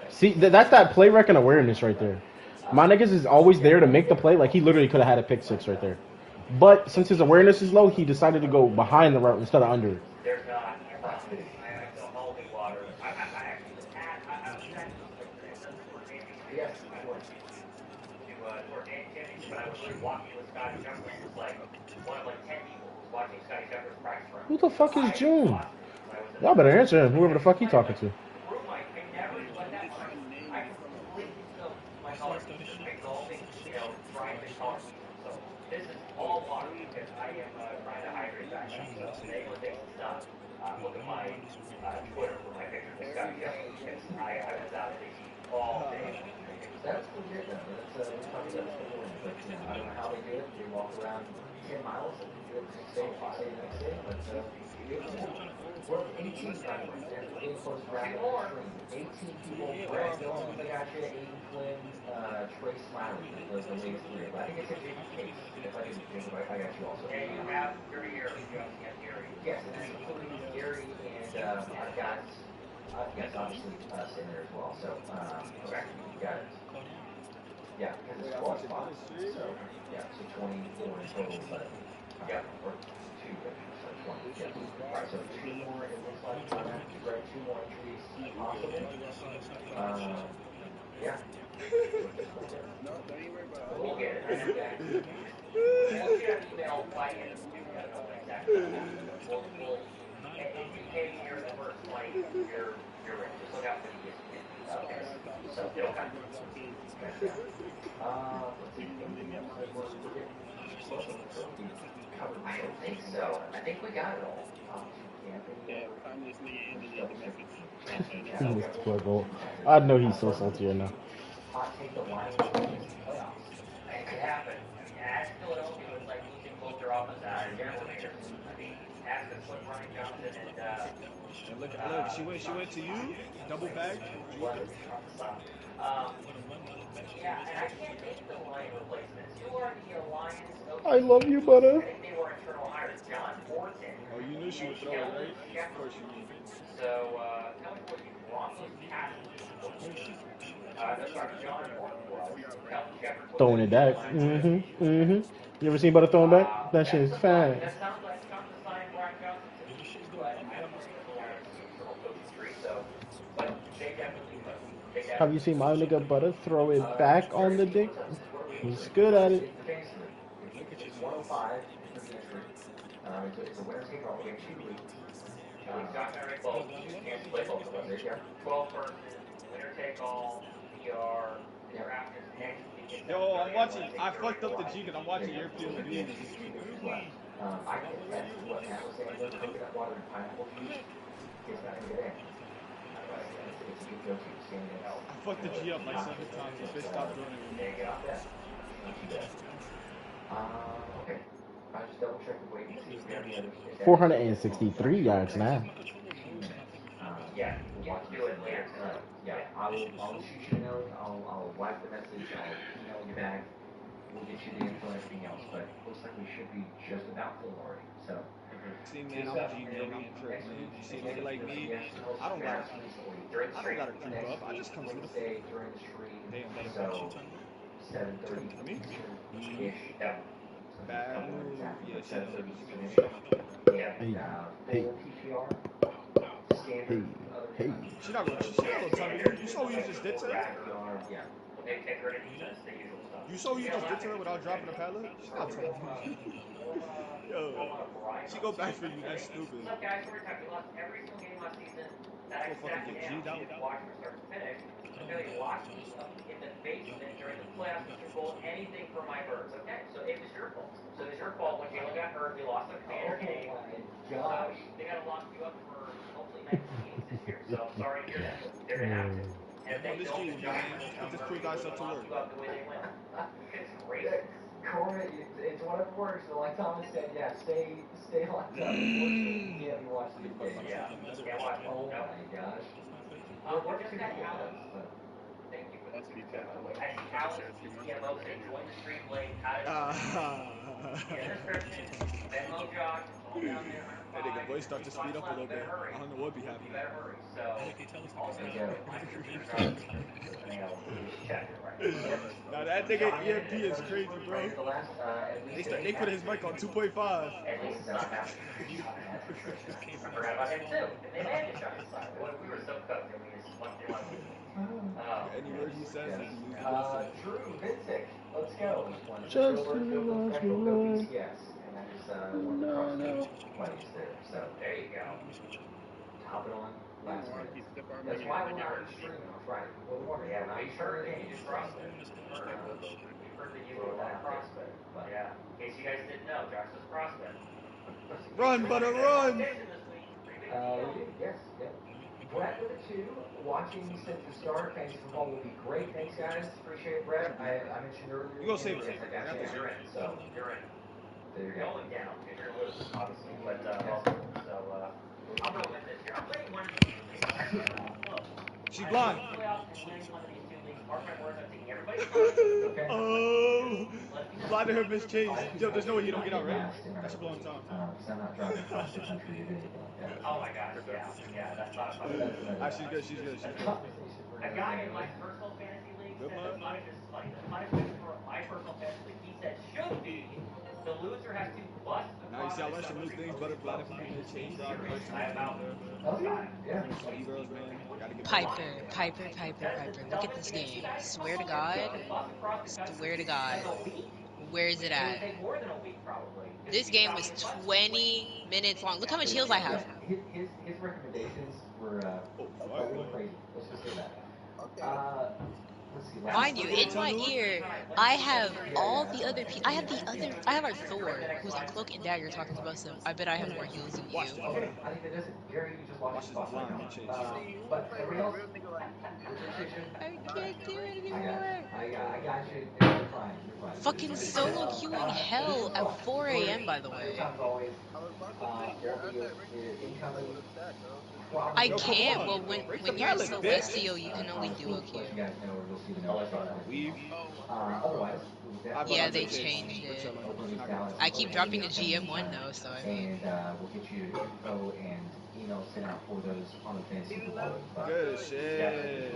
See, that's that play reckon awareness right there. My niggas is always there to make the play. Like he literally could have had a pick six right there. But since his awareness is low, he decided to go behind the route instead of under. There's not. I don't hold the water. I actually was at. I was at. Yes, I was. To Andy, but I was really walking with Scotty Shepard. It was like one of like 10 people was watching Scotty Shepard's practice run. Who the fuck is June? Y'all better answer him. Whoever the fuck he talking to. This is all water because I am trying to hydrate back now. So today we're taking stuff. Look at my Twitter for my picture of Scotty Shepard because I was out at the heat all day. That's legit though. That's probably but I don't know how they do it. They walk around 10 miles and do it the next day, but we're 18 by the way. They're getting close to wrapping up the stream. 18 people. Brad Dillon, I got you. Aiden Flynn, Trey Smiley, the latest three. But I think it's a big case. If I didn't think about it, I got you also. And you have Gary. Yes, and that's including Gary and I've got yes, obviously us in there as well. So okay, you got it. Yeah, because it's 12 spots. So yeah, so 24 in total, but yeah, or 2, so 20. Yeah. Alright, so 2 more it looks like. Right, 2 more entries possible. Yeah. We'll get it. We'll get an email by the end of the week. I don't know exactly. We'll and you came here the first flight, you're ready. Just look out for the ESPN. Okay. So it'll come. Let's see. I don't think so. I think we got it all. I know he's so salty right now. It could happen. As Philadelphia was like losing both their offense General Majors. I mean, as the flip Ryan Johnson and look, she went to you, double bag. Yeah, and I can't make the line replacements. Who are the Lions? I love you, butter. I think they were internal hires. John Fortin. Oh, you knew she would throw it, right? Of course you knew. So, tell me what you Broncos passed. That's right, John Fortin. Throwing it back. You ever seen butter throwing back? That shit is fast. That sounds like something to sign Brian Johnson to, but I don't know but they definitely Have you seen my nigga butter throw it back on the dick? He's good at it. It's 105 it's a winner take all. We have 2 leagues. You can't play both of them this year. 12 person, winner take all, PR, draft is next. Yo, I'm watching. I fucked up the G because I'm watching your POV. I can test what Matt was saying. Coconut water and pineapple juice is not going to get in. It's a good go-to. I fucked the G up like 7 times. The bitch stopped doing it. There you go. Not too bad. Okay. I just double check the weight and see if we have any others. 463 yards now. Yeah, we'll do it later tonight. Yeah, I'll shoot you a note. I'll wipe the message. I'll email you back. We'll get you the info and everything else. But it looks like we should be just about full already. So. See, man, I'm a G baby in church, man. You see, nigga like me, I don't gotta creep up. I just come through the day during the stream. Damn. So 7:30 ish. Bad move. Yeah, 7:30. Yeah. Hey. Hey. She's not gonna tell me. You saw what you just did to her? Yeah. You saw what you just did to her without dropping a pallet? She's not telling me. Yo. a variety She of go back for things. you. That's stupid. What's up, guys? We're talking. We lost every single game last season that I Go fucking sat get down G'd out. to watch from start to finish. I barely locked me up in the basement during the playoffs, Super Bowl, anything for my birds. Okay, so it was your fault. So it was your fault when Jalen got hurt. We lost the Commander game. So they got to lock you up for hopefully 19 games this year. So I'm sorry to hear that. They're gonna have to. And if they This don't, G, Josh man. will Put this come crew guys up to lock work. you up the way they went. It's crazy. Corey, it's whatever works. So like Thomas said, yeah, stay locked up. Unfortunately, you can't be watching the game. Yeah, can't watch it. Oh No. my gosh. What just got Alex? Thank you for the super chat, by the way. I see Alex, PCMO, said join the stream late. In the description, Venmo Josh, all down there. That nigga voice start to speed up a little bit. I don't know what be You happening. better hurry. So, also, Now that nigga EMP is crazy, bro. They put his mic on 2.5. At least it's not happening. I forgot about him too. And they landed Josh. What if we were so cooked and we just left him on? Any word he says, he can use Drew Vincic, let's go. Just a last one. Yes, and that is one of the CrossFit plays there. So There you go. top it on last minute. That's why we're not streaming on Friday. Well, we weren't. Yeah, Not we heard that you streaming. just crossed it. We heard that you were that prospect. But Yeah. In case you guys didn't know, Josh was prospect. Run, butter, run! we did, yes, yep. Brett with a 2, watching since the start. Fantasy football will be great. Thanks, guys. Appreciate it, Brett. I mentioned earlier. You gonna save it. Yes, I got you. You're in. So, You're in. there you go. Going down if you're gonna lose, obviously. But so I'll go with this here. I'm playing one of these two leagues. Actually, close. She blind. Playoffs and winning one of these two leagues. Mark my words, I'm taking everybody's time. Okay. Oh, blind to her Miss Chase. Yo, there's no way you don't get out, right? That should blow in time. Because I'm not driving across the country to do anything like that. Oh my gosh, yeah, that's not fun. She's good, she's good, she's good. A guy in my personal fantasy league Good said luck. the punishment is funny. The punishment for my personal fantasy league, he said, should be the loser has to bust the Now you see I learned some new things, butterfly, if you can change, I about Okay, yeah. E-girls, man. Gotta get Piper. Look at this game. Swear to God. Where is it at? More than a week, probably. This game was 20 minutes long. Look how much heals I have. His recommendations were a little crazy. Let's just say that. Let's see. Mind you, in my ear, I have all the other people. I have our Thor, who's on Cloak and Dagger talking about some. I bet I have more heals than you. Okay, I think that does it. Gary, you just watched the spot right now. But everybody else, I can't do it anymore. I got you. You're fine. You're fine. Fucking solo queuing hell at 4 a.m. by the way. I can't. Well, when you're in Celestial, you can only duo queue. Yeah, they changed it. I keep dropping the GM1 though, so I mean. And we'll get you info and email sent out for those on the fantasy football. Good shit.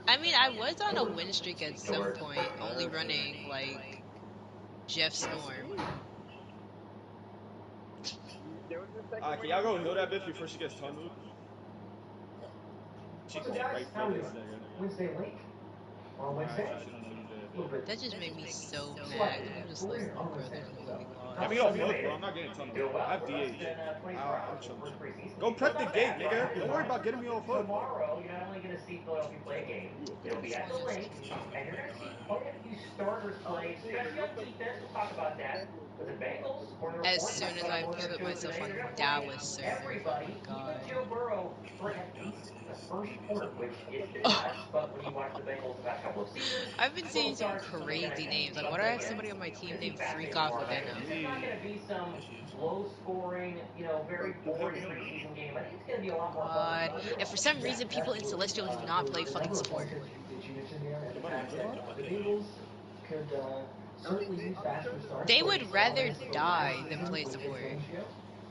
I mean, I was on a win streak at some point, only running like Jeff Storm. Can y'all go heal that bitch before she gets tunneled? She So going guys, right how for is this nigga. Wednesday link? On Wednesday? That just made me so mad. I'm just like, oh, bro, there's no way. Have me off hook, bro. I'm not getting tunneled. I have DH. I'm chilling. Go prep the gate, nigga. Don't worry about getting me off hook. Tomorrow, you're not only going to see Philadelphia play a game, it'll be at the link, and you're going to see quite a few starters play, especially on defense. We'll talk about that. But the Bengals, As soon as I put myself on Dallas server, everybody, God. even Joe Burrow, for at least the first quarter, which is the best, but when you watch the Bengals the past couple of seasons, I've been seeing some crazy names. Like, why do I have somebody on my team named Freak Off Venom? It's not going to be some low-scoring, very boring preseason game. I think it's going to be a lot more fun. And for some reason, people in Celestial do not play fucking support. The Bengals could certainly use faster starts. They would rather die than play support.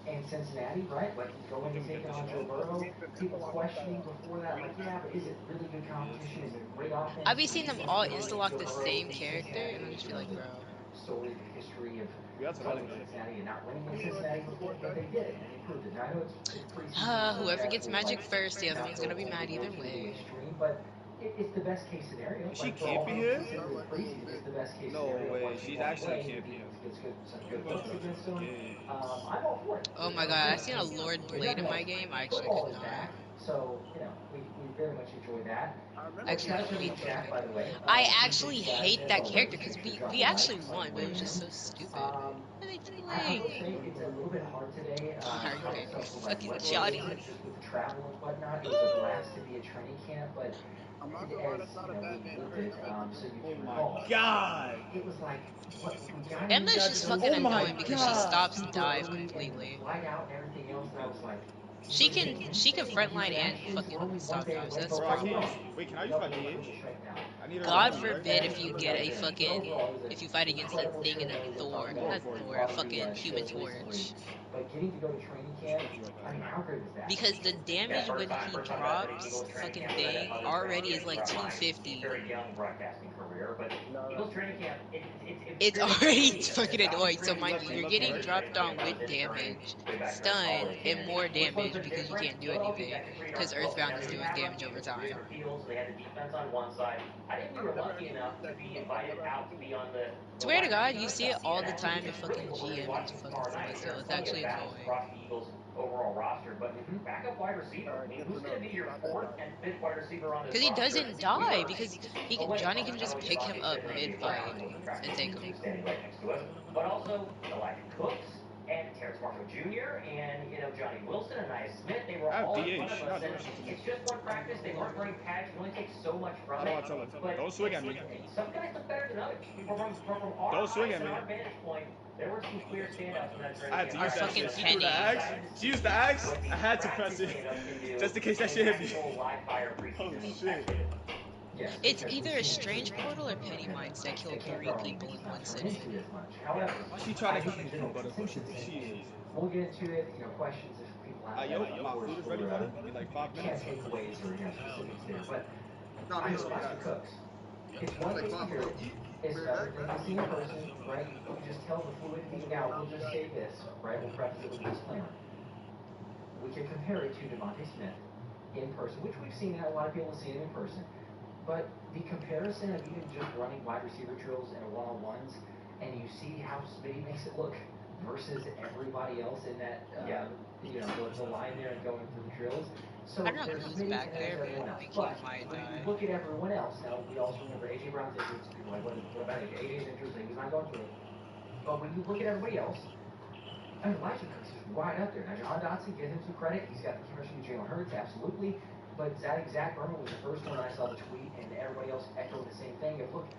And Cincinnati, right? Like going and taking on Joe Burrow. People questioning before that, like, yeah, but is it really good competition? Is it great offense? I've been seeing them all insta-lock the same character, and I just feel like, bro. Story, the history of That's playing Cincinnati and not winning in Cincinnati before, but they did it, and they proved it. Now, I know it's pretty Whoever gets Magic first, the other one's gonna be mad either way. But It's the best case scenario. Is she Like, for all camping him? intents and preseason, it's the best case No scenario. way. Once you She's want to actually play, camping him. gets some good That's looks against them. gay. I'm all for it. Oh my I'm god, I good. seen a Lord But Blade in my nonetheless, game. I actually football could is not. back, so we very much enjoy that. Actually, Shout out let to me the chat, by the way. I Appreciate actually you guys hate as that always. character because Make sure to we drop we a like, actually like won, but it was just him. so stupid. What are they I will doing? say it's a little bit hard today. Hard Trying day. to self-select Fucking what Johnny. just with travel and whatnot. It was a blast to be at training camp, but as you know, we built it, so you Oh can my recall. god. It was like, what we got Emma's in, just Oh fucking my annoying because she god. stops super dive early and completely. flight out and everything else, and I was like, She can frontline and fucking stop dive. So that's Bro, I pretty can't good. use. Wait, can I use my DH? I need her God to forbid if you get a fucking if you fight against a thing and a Thor, not Thor, a fucking Human Torch. But getting to go to training camp, I mean, how great was that? Because the damage when he drops fucking thing already is like 250. Very young broadcasting career, but Eagles training camp, It's already fucking annoying. So mind you, you're getting dropped on with damage, stun, and more damage because you can't do anything. Because Earthbound is doing damage over time. They had the defense on one side. I think we were lucky enough to be invited out to be on the Swear to God, you see it all the time in fucking GM and fucking Celestial. It's actually annoying. across the Eagles overall roster, but backup wide receiver. I mean, who's going to be your fourth and fifth wide receiver on this Because he roster? doesn't die. Because Johnny can just pick him up mid-fight and take him. Standing right next to us, but also Elijah Cooks and Terrence Marshall Jr. and Johnny Wilson and Nia Smith. They were all in front of us. And it's just one practice. They weren't wearing pads. You only take so much from it. But don't swing at me. Some guys look better than others. From our Don't swing at me. our vantage point, there were some clear standouts in that training I had to camp. use that fucking shit. She threw the axe. She used the axe. I had to press it. Just in case that shit hit me. Oh shit. Yes, It's either a strange portal or Penny Minds that kill 3 people in one sitting. However, Why she trying to I think in general consensus she is, is. we'll get into it, questions if people have Yo, that, my of food is course, ready, for, buddy. In like 5 can't minutes. takeaways or specifics there, but No, I man, know lots of cooks. It's one thing to hear it, it's another thing to see in person, right? You can just tell the fluid thing. Now, we'll just say this, right? We'll preface it with a disclaimer. We can compare it to Devontae Smith in person, which we've seen, a lot of people have seen him in person. But the comparison of even just running wide receiver drills and one-on-ones, and you see how Smitty makes it look versus everybody else in that, the line there and going through the drills. So I don't know there's who's Smitty back and there, there's everyone but I else. think But he might when die. you look at everyone else, now we also remember A.J. Brown's injuries. People are like, what about AJ? AJ's injuries, he was not going through it. But when you look at everybody else, I mean, Elijah Cooks is right up there. Now, John Dotson, give him some credit. He's got the chemistry with Jalen Hurts, absolutely. But Zach Berman was the first one I saw the tweet, and everybody else echoed the same thing. Of, look,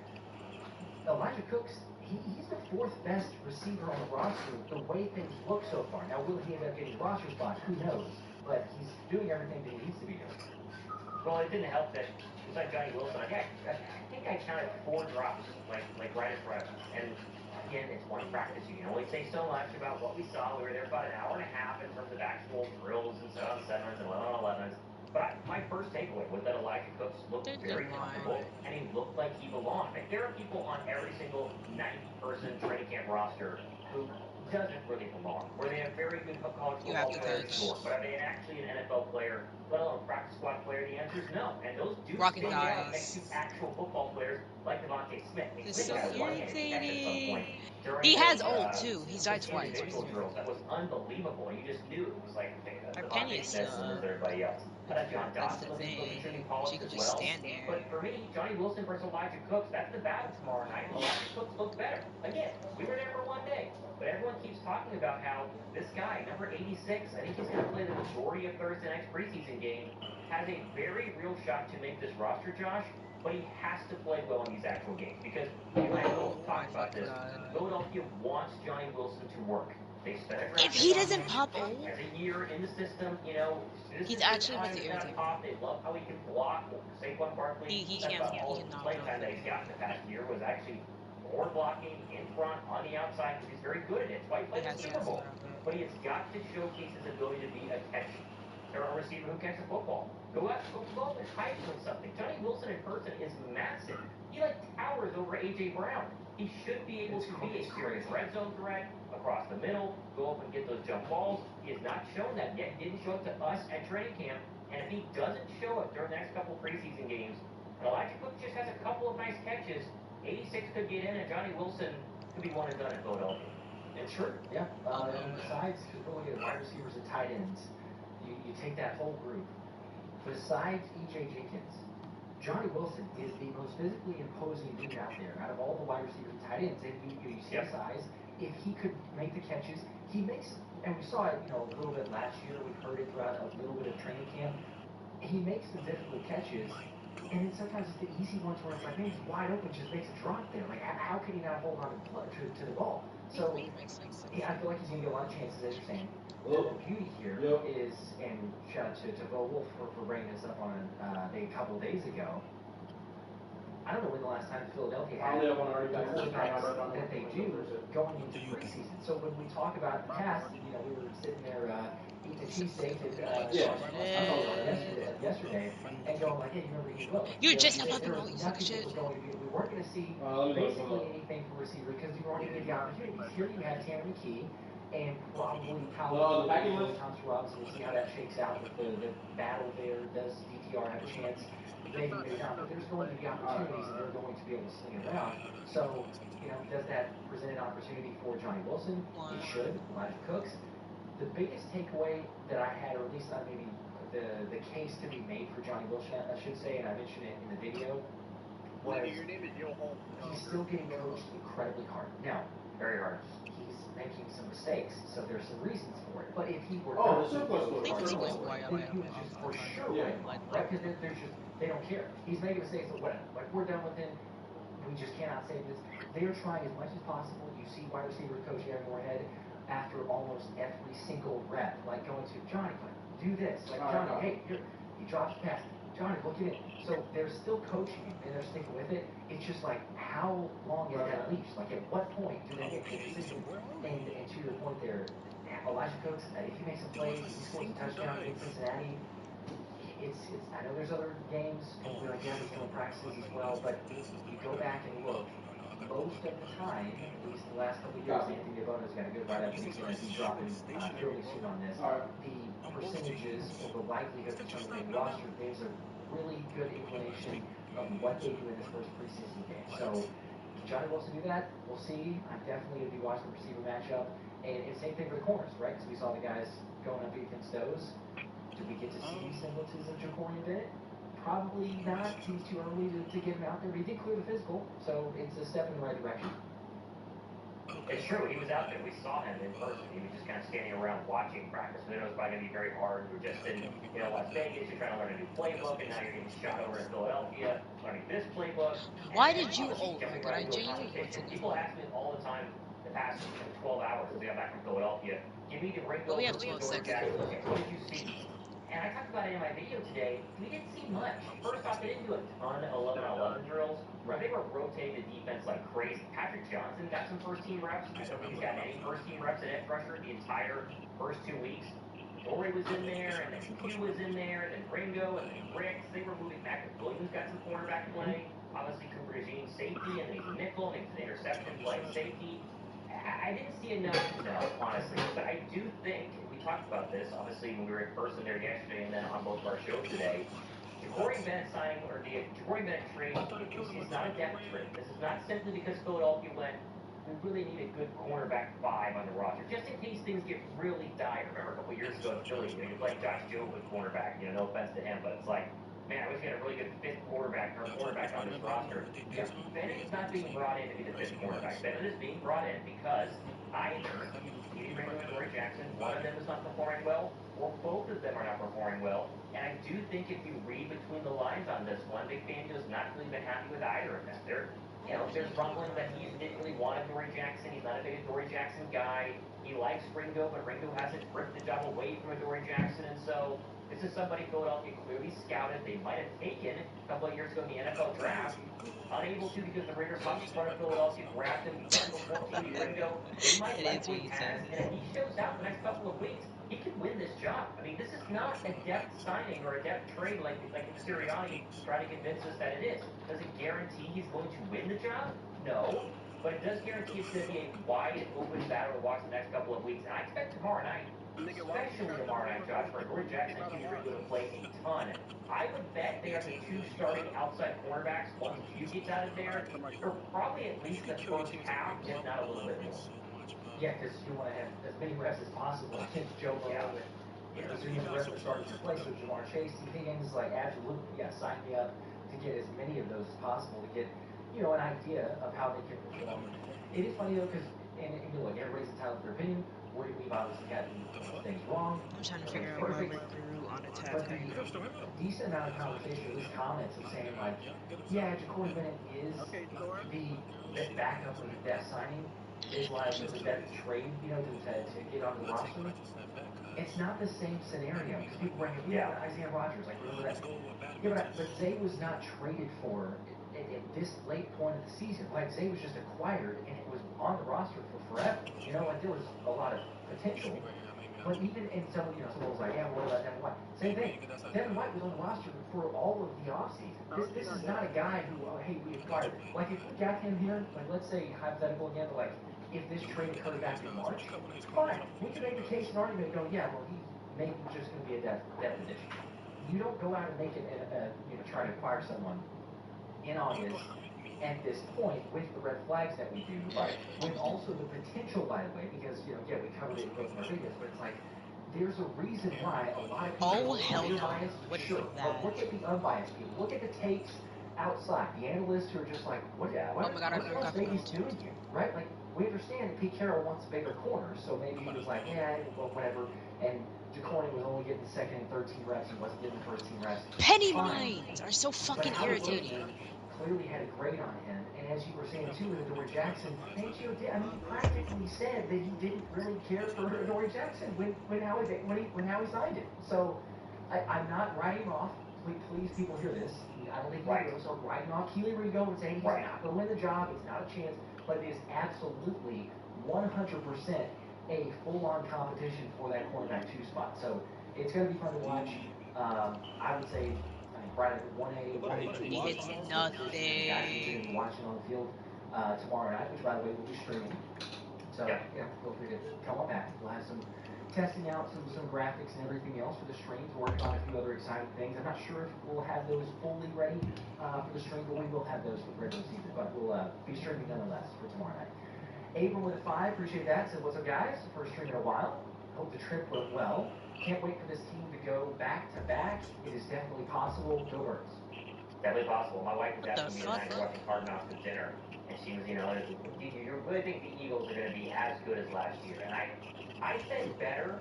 Elijah Cooks, he's the fourth best receiver on the roster the way things look so far. Now, will he end up getting roster spots? Who knows? But he's doing everything that he needs to be doing. Well, it didn't help that besides Johnny Wilson, I think I counted 4 drops, like right in front of us. And again, it's one practice. You can only say so much about what we saw. We were there about an hour and a half in terms of actual drills and 7-on-7s and 11-on-11s. But my first takeaway was that Elijah Cooks looked very comfortable, and he looked like he belonged. Like, there are people on every single 90-person training camp roster who doesn't really belong, where they have very good college football players, sure, but are they actually an NFL player, let alone practice squad player? The answer is no. And those do stand out next to actual football players like Devontae Smith. This is so irritating. He has ult too. He's died twice. That was unbelievable. You just knew it was like, okay, Our Penny is so. Everybody else. John That's Dotson the thing. polished She could as just well. stand there. But for me, Johnny Wilson versus Elijah Cooks, that's the battle tomorrow night. Elijah Cooks looks better. Again, we were there for one day. But everyone keeps talking about how this guy, number 86, I think he's going to play the majority of Thursday night's preseason game, has a very real shot to make this roster, Josh. But he has to play well in these actual games because you and I both talked about this. Philadelphia wants Johnny Wilson to work. They spent if he doesn't pop ult, as a year in the system, he's actually about to irritate. They love how he can block. Saquon Barkley. He cannot Play time that he's got in the past year was actually more blocking in front, on the outside, because he's very good at it. That's why he plays the Super Bowl. But he has got to showcase his ability to be a receiver who catches the football. Go and hide from something. Johnny Wilson in person is massive. He towers over A.J. Brown. He should be able to be a serious red zone threat across the middle, go up and get those jump balls. He has not shown that yet. He didn't show it to us at training camp. And if he doesn't show it during the next couple preseason games, And Elijah Cook just has a couple of nice catches. 86 could get in, and Johnny Wilson could be one and done in Philadelphia. Sure, yeah. And besides, because we're looking at wide receivers and tight ends, you take that whole group. Besides E.J. Jenkins, Johnny Wilson is the most physically imposing dude out there out of all the wide receivers and tight ends. And you see his size. If he could make the catches, he makes, and we saw it, a little bit last year. We've heard it throughout a little bit of training camp. He makes the difficult catches, and then sometimes it's the easy ones where it's like, man, he's wide open, just makes a drop there. Like, how can he not hold on to the ball? So, I feel like he's going to get a lot of chances, as you're saying. The beauty here is, and shout out to Bo Wolf for bringing this up on a couple of days ago. I don't know when the last time Philadelphia had the quarterbacks that they do going into preseason. So when we talk about the past, we were sitting there eating a cheesesteak yesterday and going like, hey, you remember Eagle? You're just about to roll some shit. We weren't going to see basically anything from receiver because you weren't going to get the opportunities. Here you have Tanner McKee and probably Powell and Thompson Robinson. We'll see how that shakes out with the battle there. Does DTR have a chance? Maybe not, but there's going to be opportunities and they're going to be able to sling it around. So, does that present an opportunity for Johnny Wilson? It should. Elijah Cooks. The biggest takeaway that I had, or at least maybe the case to be made for Johnny Wilson, I should say, and I mentioned it in the video, was he's still getting coached incredibly hard. Now, very hard. He's making some mistakes, so there's some reasons for it. But if he were not then he would just for sure win, right? Because there's just they don't care. He's making mistakes, so whatever. Like, we're done with him. We just cannot save this. They're trying as much as possible. You see wide receiver coach Aaron Moorhead after almost every single rep, like going to Johnny, do this. Like, Johnny, hey, he drops the pass. Johnny, look at it. So they're still coaching him, and they're sticking with it. It's just like, how long is that leash? Like, at what point do they make the decision? And to your point there, Elijah Cooks, if he makes a play, he scores a touchdown against Cincinnati, it's I know there's other games, and we're like, yeah, there's no practices as well, but you go back and look, most of the time, at least the last couple of years, Anthony DeBono's got a good write-up, and he's going to be dropping fairly soon on this. The percentages or the likelihood of somebody being roster, there's a really good inclination of what they do in this first preseason game. So, can Johnny Wilson do that? We'll see. I'm definitely going to be watching the receiver matchup. And same thing for the corners, right? Because we saw the guys going up against those. Did we get to see semblances of Jacorian Bennett? Probably not. Seems too early to get him out there, but he did clear the physical, so it's a step in the right direction. It's true. He was out there. We saw him in person. He was just kind of standing around watching practice. We know it's probably going to be very hard. We're just in Las Vegas. You're trying to learn a new playbook, and now you're getting shot over in Philadelphia, learning this playbook. Why did you? Oh my God! I genuinely want to know. People ask me all the time the past 12 hours as we got back from Philadelphia. Give me the Ringo. We have 12 seconds. What did you see? And I talked about it in my video today. We didn't see much. First off, they didn't do a ton of 11-on-11 drills. Right. They were rotating the defense like crazy. Patrick Johnson got some first-team reps. I don't think he's gotten any first-team reps at edge rusher the entire first 2 weeks. Torrey was in there, and then Q was in there, and then Ringo, and then Ricks. They were moving back. Williams got some cornerback play. Obviously, Cooper DeJean safety, and then he's a nickel, and he's an interception play safety. I didn't see enough, honestly. But I do think, we talked about this, obviously, when we were in person there yesterday and then on both of our shows today, Jacorian Bennett signing, or the Jacorian Bennett trade, is not a depth trade. This is not simply because Philadelphia went, we really need a good cornerback 5 on the roster, just in case things get really dire. Remember a couple years ago in Philly, you played Josh Jobe with cornerback, no offense to him, but it's like, man, I wish we had a really good fifth quarterback on this roster. Bennett is not being brought in to be the fifth quarterback. Bennett is being brought in because either Edie Ringo and Dory Jackson, one of them is not performing well, or both of them are not performing well. And I do think if you read between the lines on this one, Vic Fangio's not really been happy with either of them. There's rumbling that he didn't really want a Dory Jackson. He's not a big Dory Jackson guy. He likes Ringo, but Ringo hasn't ripped the job away from a Dory Jackson, and so this is somebody Philadelphia clearly scouted. They might have taken a couple of years ago in the NFL draft. Unable to because the Raiders hopped in front of Philadelphia, grabbed him, Ringo. They might like what he has, and if he shows out the next couple of weeks, he could win this job. I mean, this is not a depth signing or a depth trade like Sirianni trying to convince us that it is. Does it guarantee he's going to win the job? No. but it does guarantee it's going to be a wide open battle to watch the next couple of weeks. And I expect tomorrow night, especially tomorrow night, Josh, where Dory Jackson and Hugh Freeze will play a ton. I would bet they are the two starting outside cornerbacks once Hugh gets out of there for probably at least the first half, if not a little bit more. Yeah, because you want to have as many reps as possible against Joe Burrow. And assuming the rest are starting to play, so Jamar Chase, T. Higgins, like, absolutely, yeah, sign me up to get as many of those as possible to get, you know, an idea of how they can perform. It is funny, though, because, and look, everybody's entitled to their opinion. We've obviously gotten things wrong. I'm trying to figure out why we're through on a tap. But the decent amount of conversation, at least comments, of saying, like, yeah, Jacory Bennett is the backup of the best signing. Is like the best trade, you know, to get on the roster. It's not the same scenario because people bring up, yeah, Isaiah Rodgers, like remember that? Yeah, but Zay was not traded for at this late point of the season. Like Zay was just acquired and it was on the roster for forever. You know, like there was a lot of potential. But even in someone was like, yeah, what about Devin White? Same thing. Devin White was on the roster for all of the offseason. This is not a guy who, hey, we acquired. Like if we got him here, like let's say hypothetical again, but like if this trade occurred back in March, fine. We can make the case and argument go, yeah, well, he's maybe just going to be a depth addition. You don't go out and make it, try to acquire someone in August at this point with the red flags that we do, right? With also the potential, by the way, because, we covered it in both of our videos, but it's like, there's a reason why a lot of people are biased. Sure, but look at the unbiased people. Look at the takes outside. The analysts who are just like, what else Vegas doing here, right? Like, we understand that Pete Carroll wants bigger corners, so maybe he was like, yeah, well, whatever. And Jacory was only getting the second and third team reps. He wasn't getting the first team reps. Penny lines are so fucking irritating. Clearly had a grade on him, and as you were saying too with Adoree Jackson, Fangio did. I mean, he practically said that he didn't really care for Adoree Jackson when Howie signed him. So I'm not writing off. Please, people hear this. I don't think heroes are writing off Keely Ringo and saying he's not going to win the job. It's not a chance, but it is absolutely 100% a full-on competition for that cornerback 2 spot. So it's going to be fun to watch. I would say. Right at 1A, he hits nothing. Watching on the field tomorrow night, which by the way will be streaming. So feel free to come on back. We'll have some testing out some graphics and everything else for the streams. Working on a few other exciting things. I'm not sure if we'll have those fully ready for the stream, but we will have those for the regular season. But we'll be streaming nonetheless for tomorrow night. Abram with a 5, appreciate that. Said, what's up, guys? First stream in a while. Hope the trip went well. Can't wait for this team to go back to back. It is definitely possible. Go Birds. Definitely possible. My wife was asking me tonight watching Hard Knocks for dinner, and she was, do you really think the Eagles are going to be as good as last year? And I said better.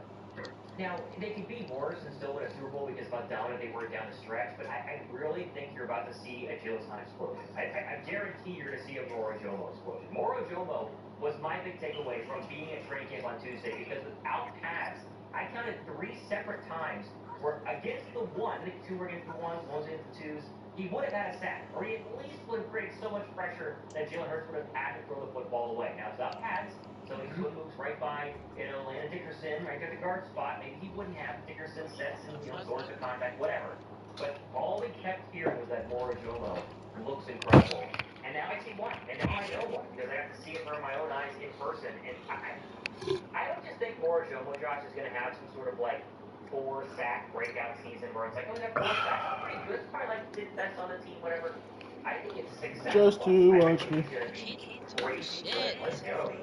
Now, they could be worse and still win a Super Bowl because of how dominant they were down the stretch, but I really think you're about to see a Jalen Hunt explosion. I guarantee you're going to see a Moro Jomo explosion. Moro Jomo was my big takeaway from being at training camp on Tuesday because without pads, I counted 3 separate times where against the one, I think 2 were against the ones, 1 was against the 2s, he would have had a sack, or he at least would have created so much pressure that Jalen Hurts would have had to throw the football away. Now, without pads, so he moves right by, Landon Dickerson, right at the guard spot. Maybe he wouldn't have Dickerson sets and, source of contact, whatever. But all we kept hearing was that Moro Jomo looks incredible. And now I see why. And now I know why, because I got to see it from my own eyes in person. And I don't just think Moro Jomo, Josh, is going to have some sort of, 4-sack breakout season where it's like, oh, he got 4 sacks. That's pretty good. It's probably like 5th best on the team, whatever. I think it's 6 sacks. Just to watch me. Great. Let's go.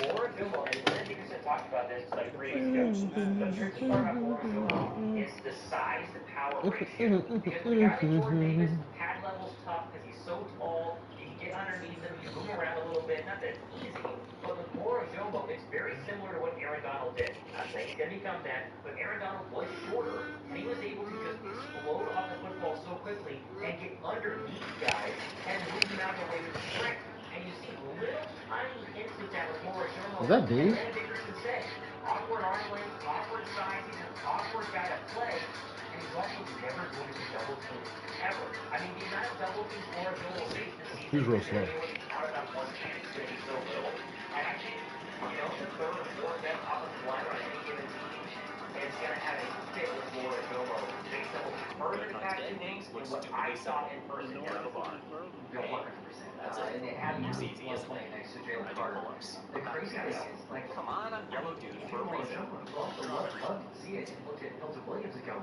Moro Jomo, and Landon Dickerson talked about this 3 weeks ago. The tricky part about Moro Jomo is the size to power ratio. Because when you got Jordan Davis, pad level's tough because he's so tall. You can get underneath him, you move around a little bit. Not that it's easy, but with Moro Jomo, it's very similar to what Aaron Donald did. Not saying he's going to become that, but Aaron Donald was shorter, and he was able to just explode off the football so quickly and get underneath guys and move them out of the way with strength. And you see little tiny hints of that with Moro Jomo. Is that Dave? And Dickerson said, awkward arm length, awkward size, he's an awkward guy to play, and he's also never going to be double teamed, ever. I mean, the amount of double teams Moro Jomo faced this season, he's real slow. Out of that one chance, it's going to be so little. And I think, the 3rd or 4th best offensive line on any given team, and it's going to have a fit with Florida Jomo based on what we've heard in the past 2 weeks and what I saw in person yesterday. 100%. And they have you playing next to Jalen Carter. The crazy thing is, like, Come on, I'm yellow dude for a reason. also love to see it and look at Milton Williams and go,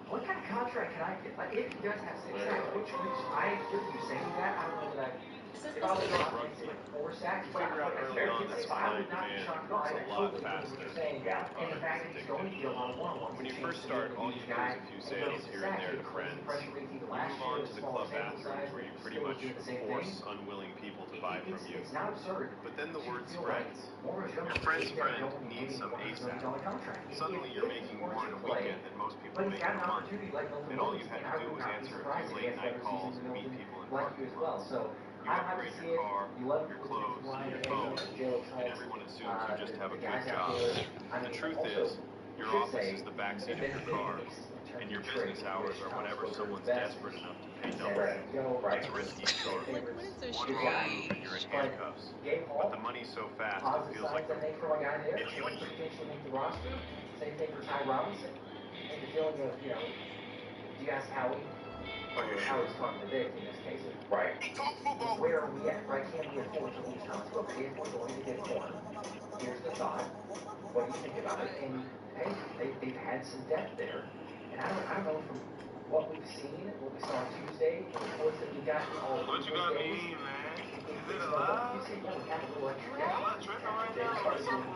what kind of contract can I get? Like, if he does have 6 sacks, which I hear you saying that, I don't know that if I was going to get 4 sacks, but I would not be shocked at all. I totally agree with what you're saying. And the fact that he's going to be a lot of one-on-ones. When you first start, all you do is a few saves here and there to friends. You move on to the club bathrooms where you pretty much force unwilling people to buy from you. It's not absurd. But then the word spreads. Your friend's friend needs some ASAP. Suddenly you're making more in a weekend than most people make in a month. And all you had to do was answer a few late night calls and meet people in parking lots. You upgrade your car, your clothes, your phone, and everyone assumes you just have a good job. The truth is, your office is the backseat of your car, and your business hours are whenever someone's desperate enough to pay double. It's a risky story. One wrong move and you're in handcuffs. But the money's so fast, it feels like if you would potentially make the roster, same thing for Ty Robinson. And the feeling of, do you ask Howie? Or Howie's talking to Vic in this case. Right. Where are we at? Right? Can we afford to lose Thomas? Okay, if we're going to get more, here's the thought. What do you think about it? And hey, they've had some depth there. And I don't know from what we've seen, what we saw on Tuesday, the reports that we got all what you got mean, man? Is it alive? You say, yeah, we have a little extra depth.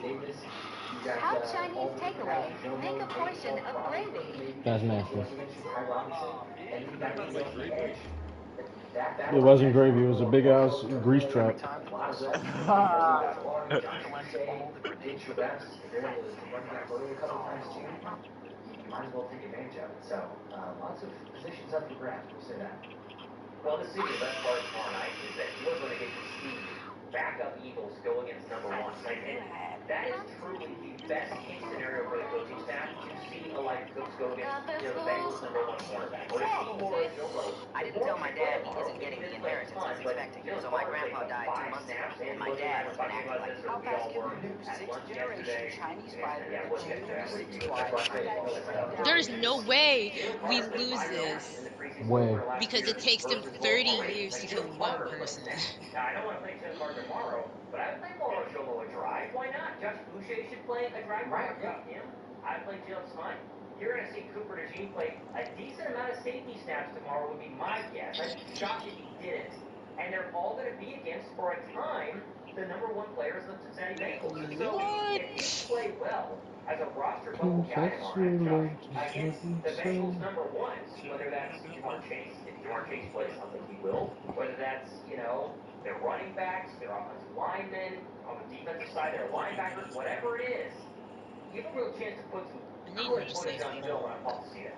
Davis, you got How Chinese takeaway. Make a portion of gravy. That's nasty. Ty Robinson, and you got the edge. It wasn't gravy. It was a big ass grease trap. You might as well take advantage of it. So, lots of positions up for grabs. We'll say that. Well, this season, the best part tomorrow night is that we're going to get to see backup Eagles go against number 1. Like, that is truly the best case scenario for the coaching staff to see a like Cooks go against the Bengals number 1 cornerback. Or to see more of Joe Burrow. I didn't tell my dad he isn't getting the inheritance I was expecting. So my grandpa died 2 months ago, and my dad has been acting like how fast can we lose 6th generation Chinese fighter There's no way we lose this. Way. Because it takes them 30 years to kill one person. Now, I don't want to play Tim Carter tomorrow, but I would play Mauro Jomo a drive. Why not? Josh Boucher should play a drive. Right. Him. I'd play Jalen Smythe. You're going to see Cooper DeJean play a decent amount of safety snaps tomorrow would be my guess. I'd be shocked if he didn't. And they're all going to be against, for a time, the number 1 players of the Cincinnati Bengals. So if you play well as a roster bubble guy against the Bengals number 1s, whether that's Jamar Chase, if Jamar Chase plays something he will, whether that's, their running backs, their offensive linemen, on the defensive side, their linebackers, whatever it is, you have a real chance to put some good footage on film, and I'm pumped to see that.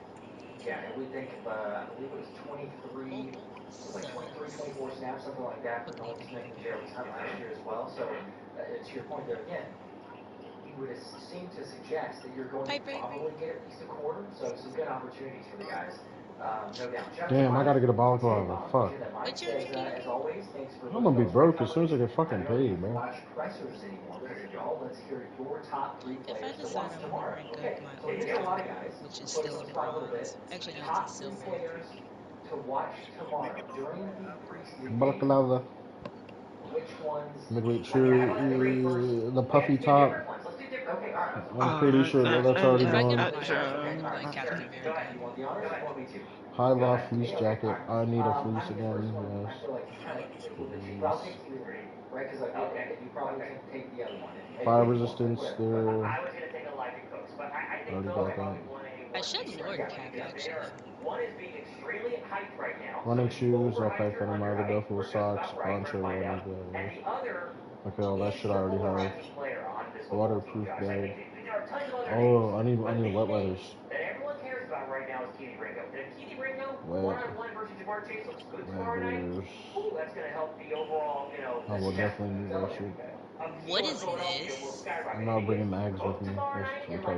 Yeah, and we think of, I believe it was 23, 24 snaps, something like that for Nolan Smith and Gerald Hunt last year as well. So, to your point there again, you would seem to suggest that you're going to probably get at least a quarter. So, some good opportunities for the guys. No doubt. Damn, I gotta get a balaclava. Fuck. I'm gonna be broke as soon as I get fucking paid, man. Watch pressers anymore. Let's hear your top 3 players. If I decide I want to rank up my which is still in bronze. Actually, no, it's in silver. To watch tomorrow during the preseason. Balaclava. Which ones? Midweight shirt, the puffy top. I'm pretty sure that's already gone. High loft fleece jacket. I need a fleece again. Yes. Fire resistance. There. Already got that. I should Lord cap actually. Running shoes, okay, for the Magadofo socks, poncho, running gloves. Okay, all that shit I already have. Waterproof bag. Oh, I need wet leathers. Wet. Leathers. I will definitely need that shit. What is this? I'm not bringing mags with me.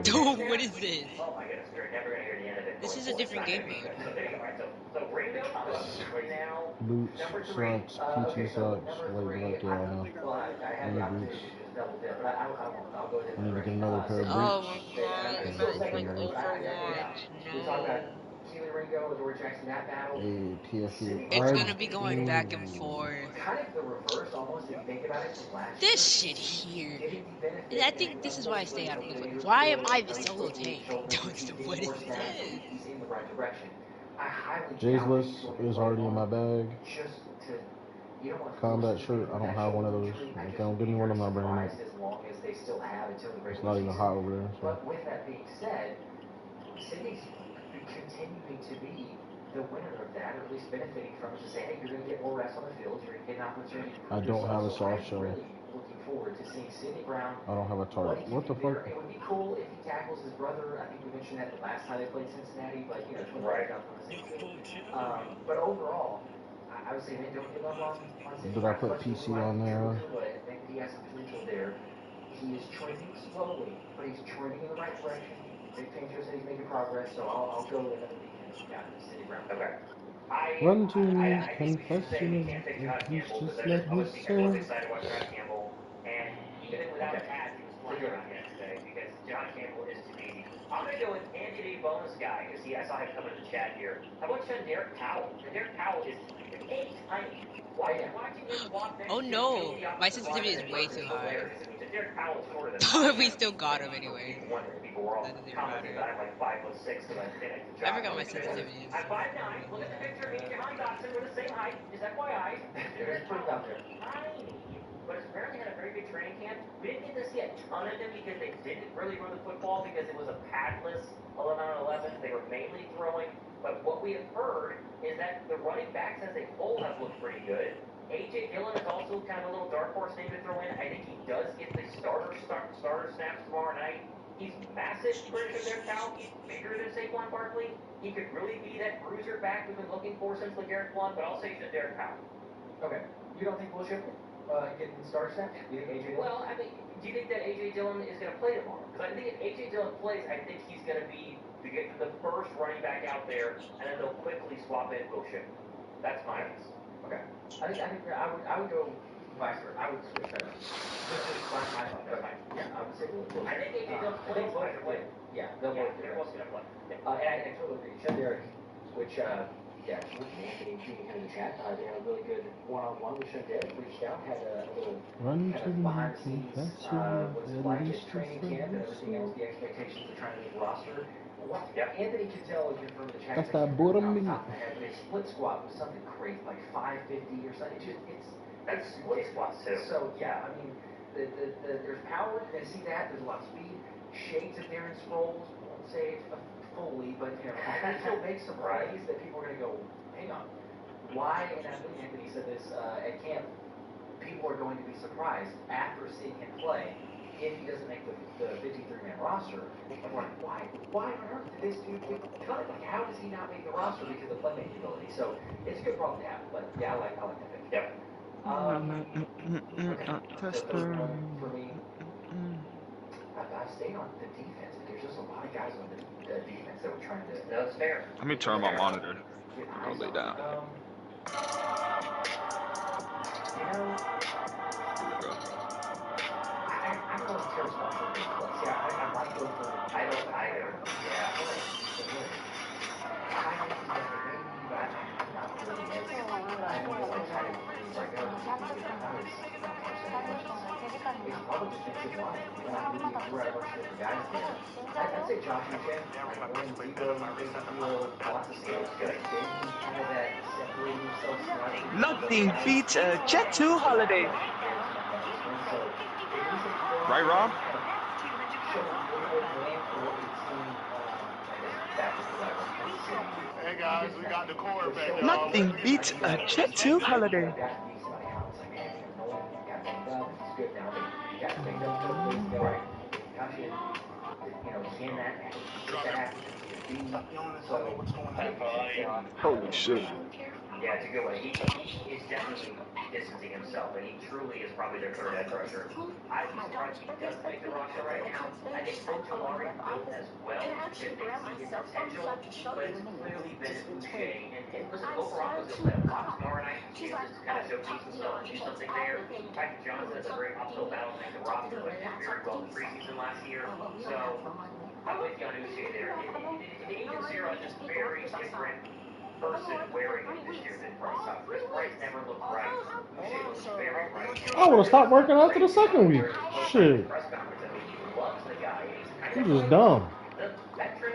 Dude, what is this? This is a different game mode. Boots, socks, PT socks, light black, yeah, I know. I need boots. I need to get another pair of boots. Oh my god, that is like Overwatch. No. Keely Ringo, Adore Jackson, that battle. Hey, PFU. It's gonna be going back and forth. Kind of the reverse, almost, if you think about it, from last This shit here. I think this is why I stay out of League. Why am I the solo tank? That's what it says. He's in the right direction. I highly Jay's list is already in my bag. Just to, you don't want to Combat shirt, I don't have one of those. If they don't give me one, I'm not bringing it. as long as they still have until the It's not even hot over there. So. But with that being said, Sydney's continuing to be the winner of that, or at least benefiting from it, to say, hey, you're going to get more reps on the field, you're going to get an opportunity to I don't have a soft shell. really looking forward to seeing Sidney Brown. I don't have a target. What the fuck? It would be cool if he tackles his brother. I think we mentioned that the last time they played Cincinnati, but, you know, Right. from the same team. But overall, I would say, man, don't give up on Sidney Did I put PC on there? I think he has some potential there. He is trending slowly, but he's trending in the right direction. Big Fan Show said he's making progress, so I'll go with another weekend. Yeah, Sidney Brown. Okay. Run to me, I think we should say we confession, can't take John he's Campbell just because let I was his excited soul. watching John Campbell, and even without a pass, he was flying around yesterday because John Campbell is too easy. I'm going to go with Anthony bonus guy because I saw him come into the chat here. How about Derek Powell? Derek Powell is tiny. Watching him walk next Oh to no, the my offensive sensitivity is line way is too high. hilarious. I mean, Derek Powell is shorter than We still got him anyway. People were all That doesn't commenting matter. that I'm like 5'6" because I did it. I forgot my sensitivity. I'm 5'9". Look at the picture of me and John Dotson. We're the same height. Is FYI. There's proof out there. Tiny, but it's apparently had a very good training camp. We didn't get to see a ton of them because they didn't really run the football because it was a padless 11-on-11. They were mainly throwing. But what we have heard is that the running backs as a whole have looked pretty good. A.J. Dillon is also kind of a little dark horse name to throw in. I think he does get the starter snaps tomorrow night. He's massive compared to their talent. He's bigger than Saquon Barkley. He could really be that bruiser back we've been looking for since LeGarrette Blount, but I'll say he's a Derek Powell. Okay. You don't think Will Shipley getting the starter snaps? Do you think A.J. Dillon? Well, I mean, do you think that A.J. Dillon is going to play tomorrow? Because I think if A.J. Dillon plays, I think he's going to be the first running back out there, and then they'll quickly swap in Will Shipley. That's my guess. Okay. I would go vice versa. I would switch that up. Yeah, I would say Will. I think A.J. Dillon plays either way. Yeah, they'll both They're both going to play. and I totally agree. Shederick, which, Anthony here in the chat, they had a really good one-on-one with Shederick. Reached out, had a little Run kind to of me, behind the scenes, confession, what's it at like, least his training just camp and let everything else, the expectations of trying to make roster. Anthony Cattell, if you're from the chat, That's that bottom but meat. his split squat was something crazy, like 550 or something. That's split squat too. So yeah, I mean, there's power. You're gonna see that. There's a lot of speed. Shades of Darren Sproles. Won't say it fully, but you know, he'll make some plays that people are gonna go, hang on, why? And I think Anthony said this at camp. People are going to be surprised after seeing him play if he doesn't make the 53-man roster. I'm like, why on earth did this dude get cut? Like, how does he not make the roster because of playmaking ability? So it's a good problem to have. But yeah, I like that pick. Yep. Tester. For me, I've stayed on the defense. There's just a lot of guys on the defense that were trying to. That's fair. Let me turn my monitor. I'll lay down. You know, I'm going to Terrace Marshall big plus. Yeah, I might go for. I don't either. Yeah. I'd say Josh McCann. Lots of skills. Nothing beats a Jet 2 holiday. Right, Rob? Hey guys, we got the core back. Nothing beats a Jet 2 holiday. Holy shit. Yeah, it's a good one. He is definitely distancing himself, and he truly is probably their third edge rusher. I'd be surprised if he doesn't make the roster right now. I think Ojulari will as well to exceed his potential, but it's clearly been Uche. And listen, overall, was going to play a lot tomorrow night. He's just kind of showcase himself and do something there. Mike Johnson's a great uphill battle to make the roster, but he did very well in the preseason last year. So I'm with you on Uche there. Even Zero is just very different person wearing it this year than Bryce. Chris Bryce never looked right. Uche looks very right. I would have stopped working after the second week. Shit. Press conference, I mean, he loves the guy. You're just dumb.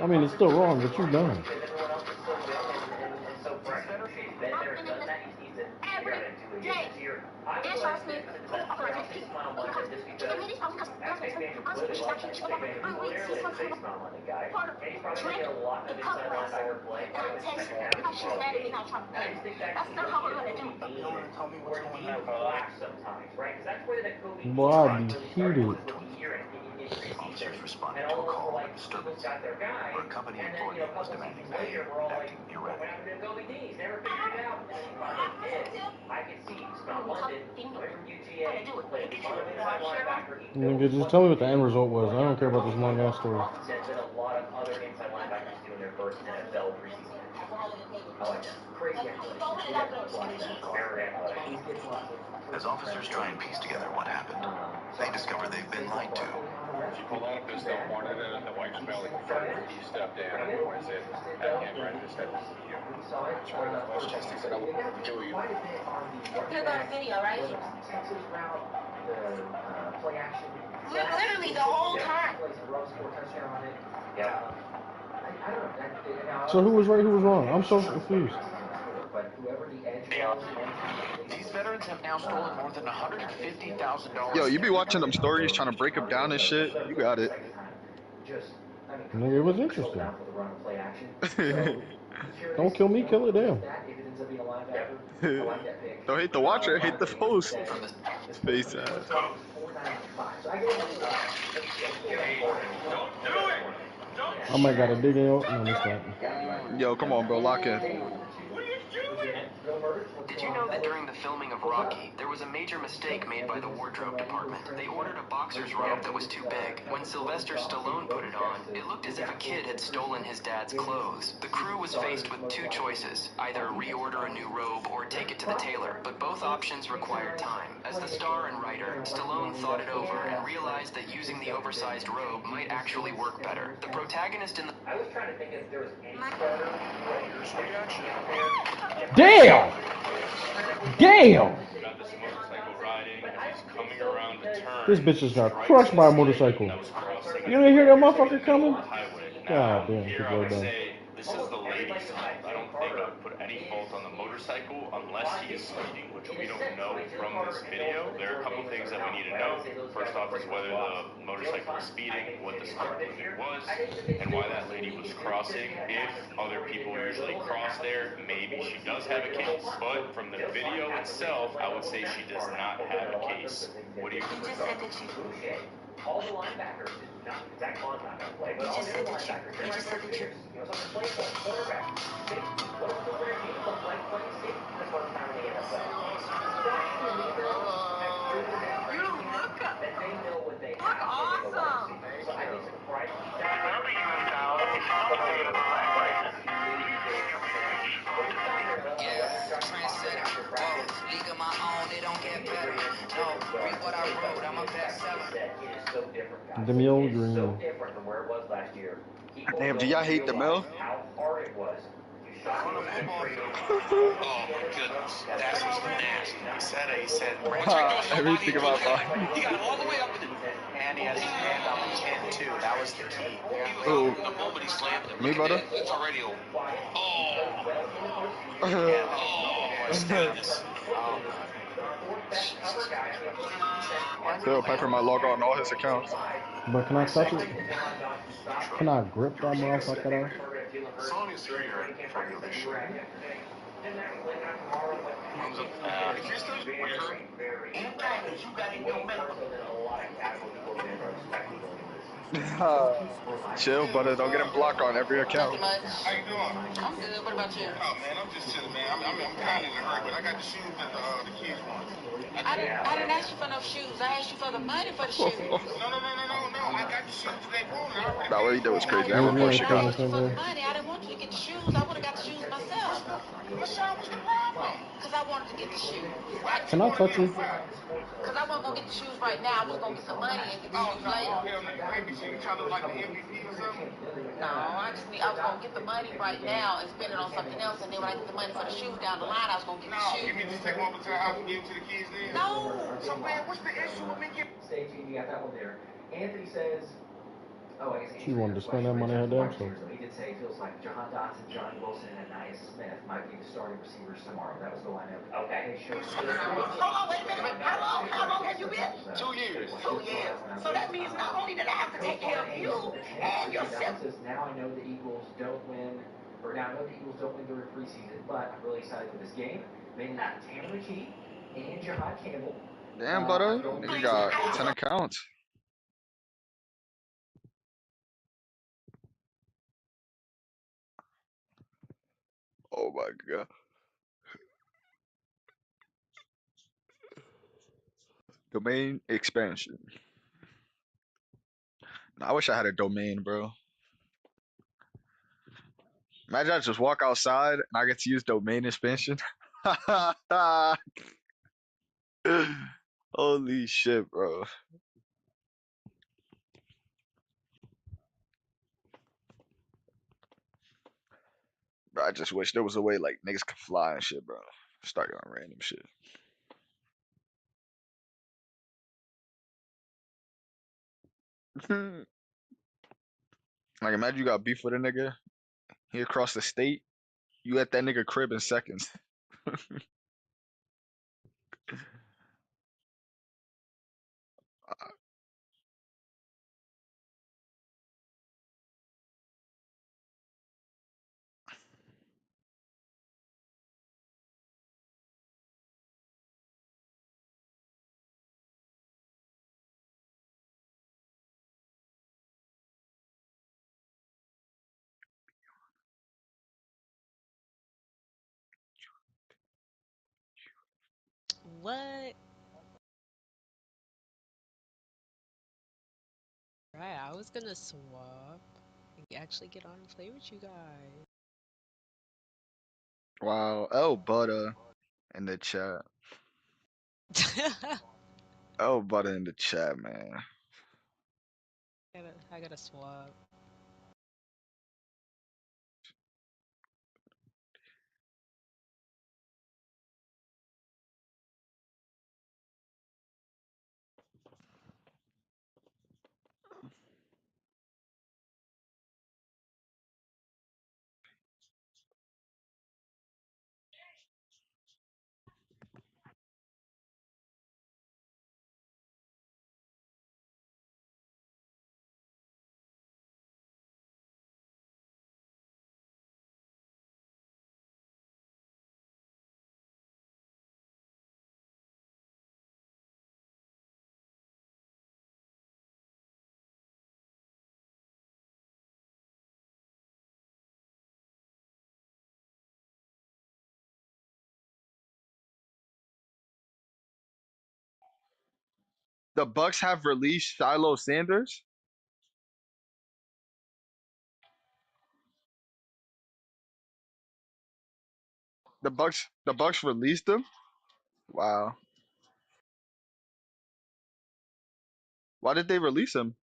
I mean, it's still wrong, but you're dumb. Everyone else is so young and so fresh. Uche's been there and done that. He needs to figure out how to do it this year. I would like to face Smile London just because as McMahon clearly likes McMahon clearly is a face Smile London guy. And he's probably going to get a lot of inside linebacker play probably the second half of the game. I just think that's where Dean collapse sometimes, right? Because that's where the Kobe Boy, I'd be heated. Officers responded to a call of disturbance where a company employee was demanding pay, acting erratic. Nigga, just tell me what the end result was. I don't care about this long ass story. There's been a lot of other inside linebackers doing their first NFL preseason. I like that. Crazy As officers try and piece together what happened, they discover they've been lied to. She pulled out a pistol, pointed it at the white belly. He stepped down and said, "That him right in his head." His chest. He said, "I will kill you." You got a video, right? Literally the whole time. So who was right, who was wrong? I'm so confused. These veterans have now stolen more than $150,000. Yo, you be watching them stories trying to break them down and shit? You got it. Nigga, it was interesting. Don't kill me, kill it them. Don't hate the watcher, hate the post. Face ass. I might gotta dig in. No, it's not. Yo, come on, bro, lock in. Did you know that during the filming of Rocky, there was a major mistake made by the wardrobe department? They ordered a boxer's robe that was too big. When Sylvester Stallone put it on, it looked as if a kid had stolen his dad's clothes. The crew was faced with two choices, either reorder a new robe or take it to the tailor, but both options required time. As the star and writer, Stallone thought it over and realized that using the oversized robe might actually work better. The protagonist in the... I was trying to think if there was any starter reaction. Damn! Damn! This bitch just got crushed by a motorcycle. You didn't hear that motherfucker coming? God damn, good boy done. This is the lady's fault. I don't think I would put any fault on the motorcycle unless he is speeding, which we don't know from this video. There are a couple things that we need to know. First off is whether the motorcycle was speeding, what the stop limit was, and why that lady was crossing. If other people usually cross there, maybe she does have a case. But from the video itself, I would say she does not have a case. What do you think? All the linebackers, not Zach Bond's not going to play, but all the other linebackers, they're right over here. You know, something playing for quarterback. Safety. What else is their game look like playing safety for the first time in the NFL? You look up. That they know what they have. Look awesome. So I think it's surprising. Yeah, trendsetter. Whoa, league of my own, it don't get better. No, read what I wrote, I'm a bestseller. Demiel Green. So different from where it was last year. Damn, do y'all hate Demel? How hard it was. Oh my goodness, that was nasty. He said, everything about that. He got it all the way up in the and he has his hand up his hand too. That was the key. Oh, the moment he slammed him. me, brother? It's already over. Still, Piper might log on all his accounts. But can I touch it? Can I grip that motherfucker off? As long as you're in regulation. Chill, brother. Don't get him blocked on every account. Nothing much. How you doing? I'm good. What about you? Oh man, I'm just chilling, man. I'm kind of in a hurry, but I got the shoes that the kids want. I didn't ask you for no shoes. I asked you for the money for the shoes. No. I got the shoes that they wanted. I already Nah, what he did was crazy. I He was remember when being she got him. experienced over there. money. I didn't want you to get the shoes. I would have got the shoes myself. What's the problem? Because I wanted to get the shoes. Can I touch you? Because I wasn't going to get the shoes right now. I was going to get the money and get the shoes later. You trying to look like the MVP or something? No, I was going to get the money right now and spend it on something else. And then when I get the money for the shoes down the line, I was going to get the shoes. You mean just take them over to the house and give them to the kids then? No. So, man, what's the issue with me getting... Stay tuned. You got that one there. Anthony says... Oh, I guess She wanted to spend that money her damn self. He did say it feels like John Dotson, Johnny Wilson, and Anais Smith might be the starting receivers tomorrow. That was the lineup. Okay. Hold on, wait a minute. How long have you been? 2 years. 2 years. So that means not only did I have to take care of you and yourself. Says, now I know the Eagles don't win, or now I know the Eagles don't win during preseason, but I'm really excited for this game. Mainly Tanner McKee and Jahad Campbell. Damn, brother. Nigga got 10 accounts. Oh my god. Domain expansion. Nah, I wish I had a domain, bro. Imagine I just walk outside and I get to use domain expansion. Holy shit, bro. Bro, I just wish there was a way like niggas could fly and shit, bro. Start on random shit. Like imagine you got beef with a nigga, he across the state, you at that nigga crib in seconds. What? Right, I was gonna swap and actually get on and play with you guys. Wow, L Butter in the chat. L Butter in the chat, man. I gotta swap. The Bucks have released Shiloh Sanders. The Bucks released him. Wow. Why did they release him?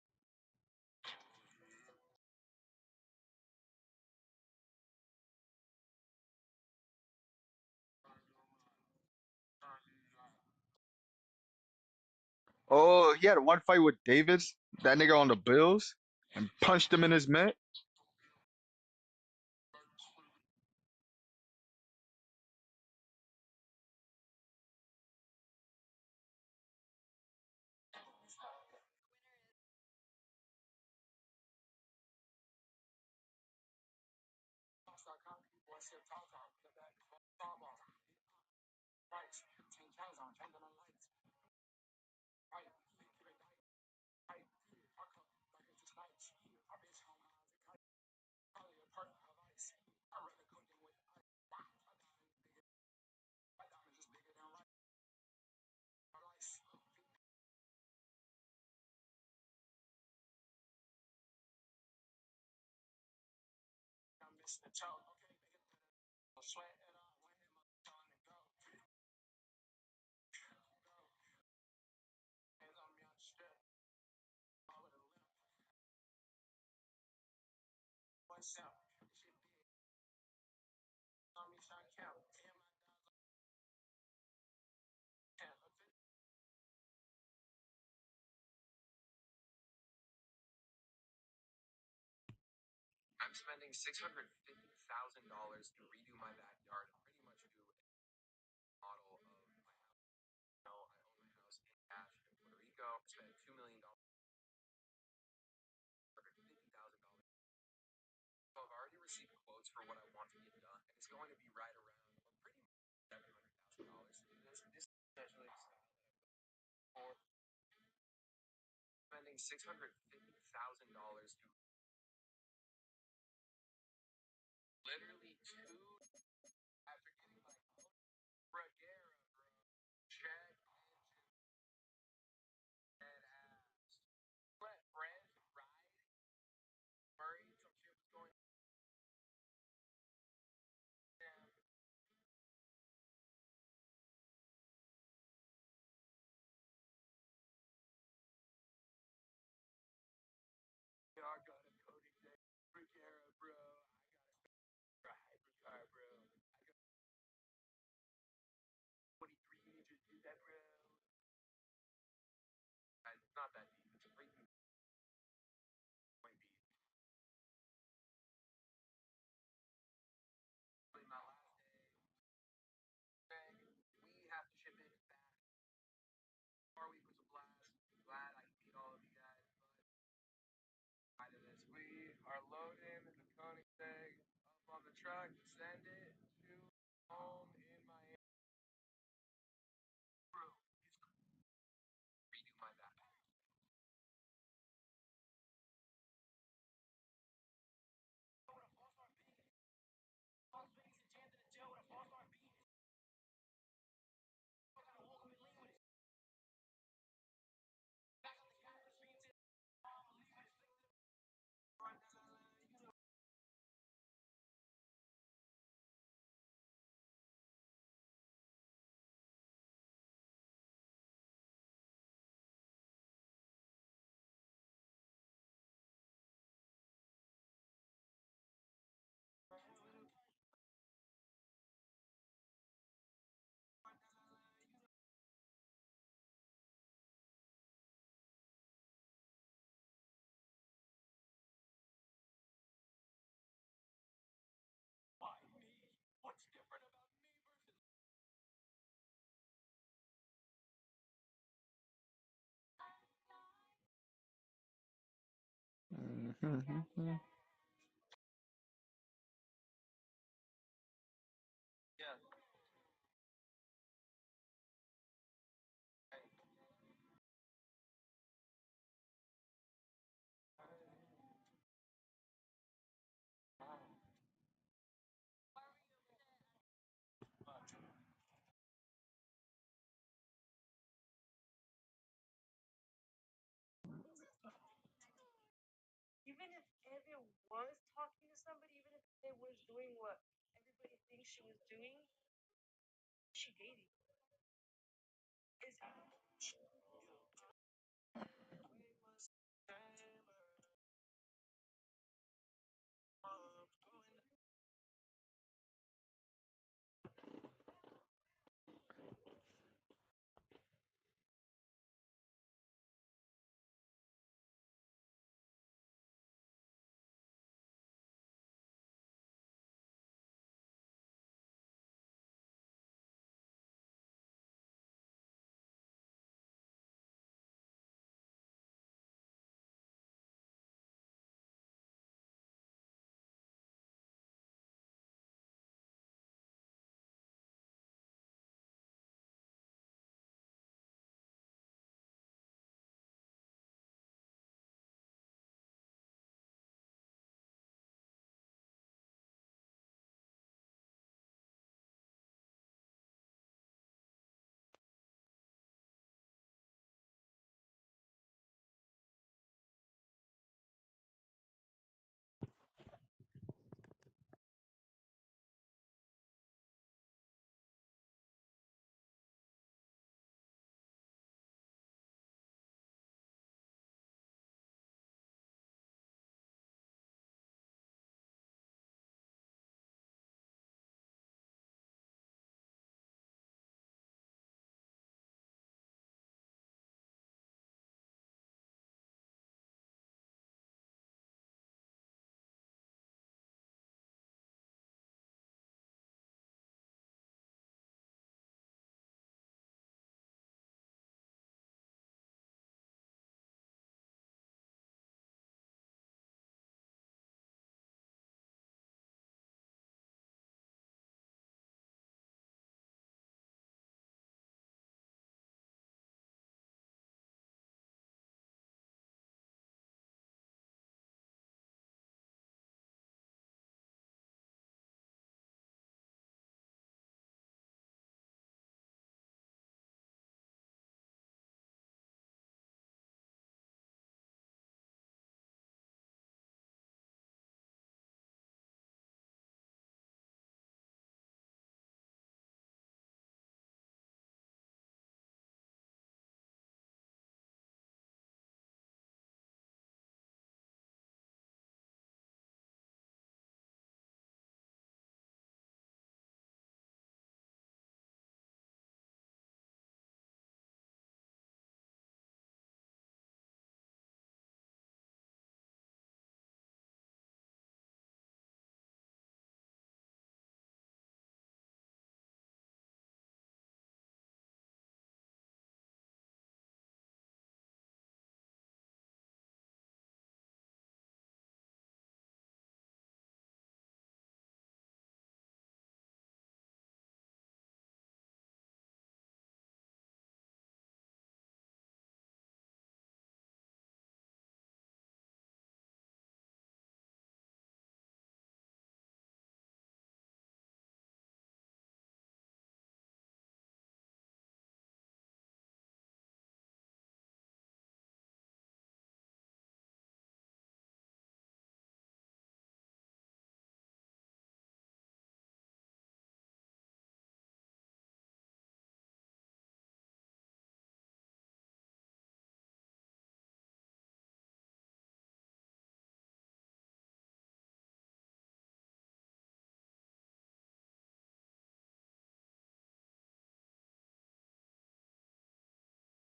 Oh, he had one fight with Davis, that nigga on the Bills, and punched him in his mitt. I'm spending $650,000 to redo my backyard and pretty much do a model of my house. I own my house in cash in Puerto Rico. I spent $2 million, $150,000. So I've already received quotes for what I want to get done, and it's going to be right around or pretty much $700,000. This is essentially the style that I'm going for. Spending $650,000 to literally two after getting my Regera, bro. Check engine ass. Let Brent ride Murray. Some shit was going down. Yeah, I got a Cody Regera, bro. I got a hypercar, bro. I got 23 inches. Is that, bro? It's not that deep. It's a freaking point deep. My last day, we have to ship it back. Our week was a blast. Glad I could meet all of you guys. But to this, we are loading the Koenigsegg up on the truck to send it to home in Miami. Redo my back. Why me? What's different about me versus yeah. Even if Evan was talking to somebody, even if they was doing what everybody thinks she was doing, she dating. Is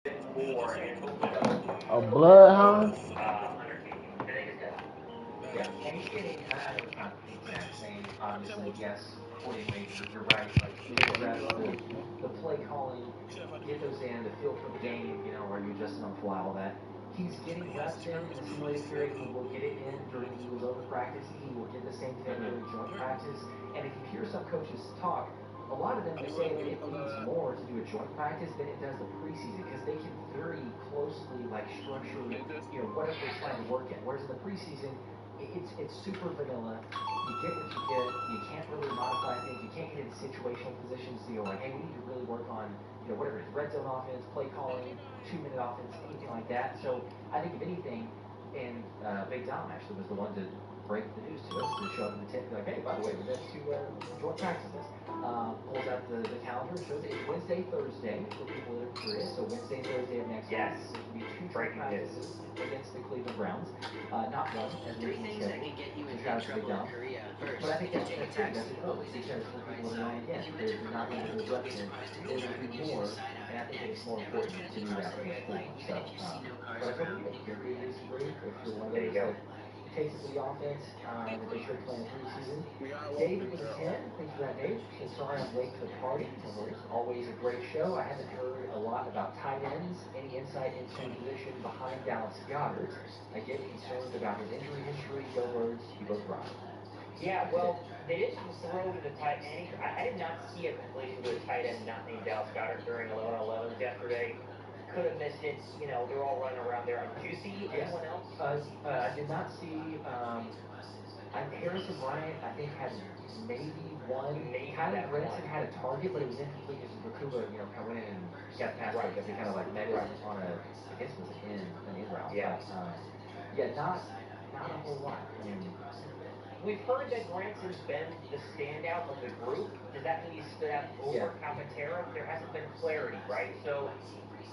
A bloodhound? Yeah, and he's getting, I know it's not the exact same, obviously, yes, accordingly, you're right, like, the rest, the play calling, get those in, the feel for the game, you know, are you adjusting on the fly, all that. He's getting reps in the simulated period, he will get it in during Eagles Open practice, he will get the same thing during joint practice, and if you hear some coaches talk, a lot of them will say that it means more to do a joint practice than it does the preseason, because they can very closely, like, structure, you know, whatever they're trying to work at, whereas in the preseason, it's super vanilla. You get what you get. You can't really modify things. You can't get into situational positions. So you're like, hey, we need to really work on, you know, whatever it is, red zone offense, play calling, 2-minute offense, anything like that. So I think if anything, and Big Dom actually was the one to break the news to us, to show up in the tent, be like, hey, by the way, we're going to joint practice this. Pulls out the calendar and shows it. It's Wednesday, Thursday for people that are curious. So Wednesday, Thursday of next week. There will be 2 joint practices against the Cleveland Browns. Not one, as we scheduled. So shout out to Big Dom. But I think that's good. That's important because for people that are on again, they're not going to do reps in. They will do more, and I think it's more important to do that against Cleveland. So, but I totally get it. If you disagree, if you're one of those that takes it to the offense, that they should play in the preseason. David with a 10. Thanks for that, Dave. Says, sorry I'm late to the party. Always a great show. I haven't heard a lot about tight ends. Any insight into position behind Dallas Goedert? I get concerned about his injury history. Go Birds. You both rock. Yeah, well, they didn't throw to the tight end. I did not see a completion to a tight end not named Dallas Goedert during 11-11s yesterday. Could have missed it. You know, they're all running around there. Did you see anyone else? I did not see. Harrison Bryant, I think, had maybe one. Kylan Granson had a target, but it was incomplete because Bakuba, you know, coming in and got past it because he kind of like met it on a, I guess it was an in route. Yeah. But, yeah, not a whole lot. I mean, we've heard that Granson's been the standout of the group. Does that mean he stood out over Calcaterra? There hasn't been clarity, right? So.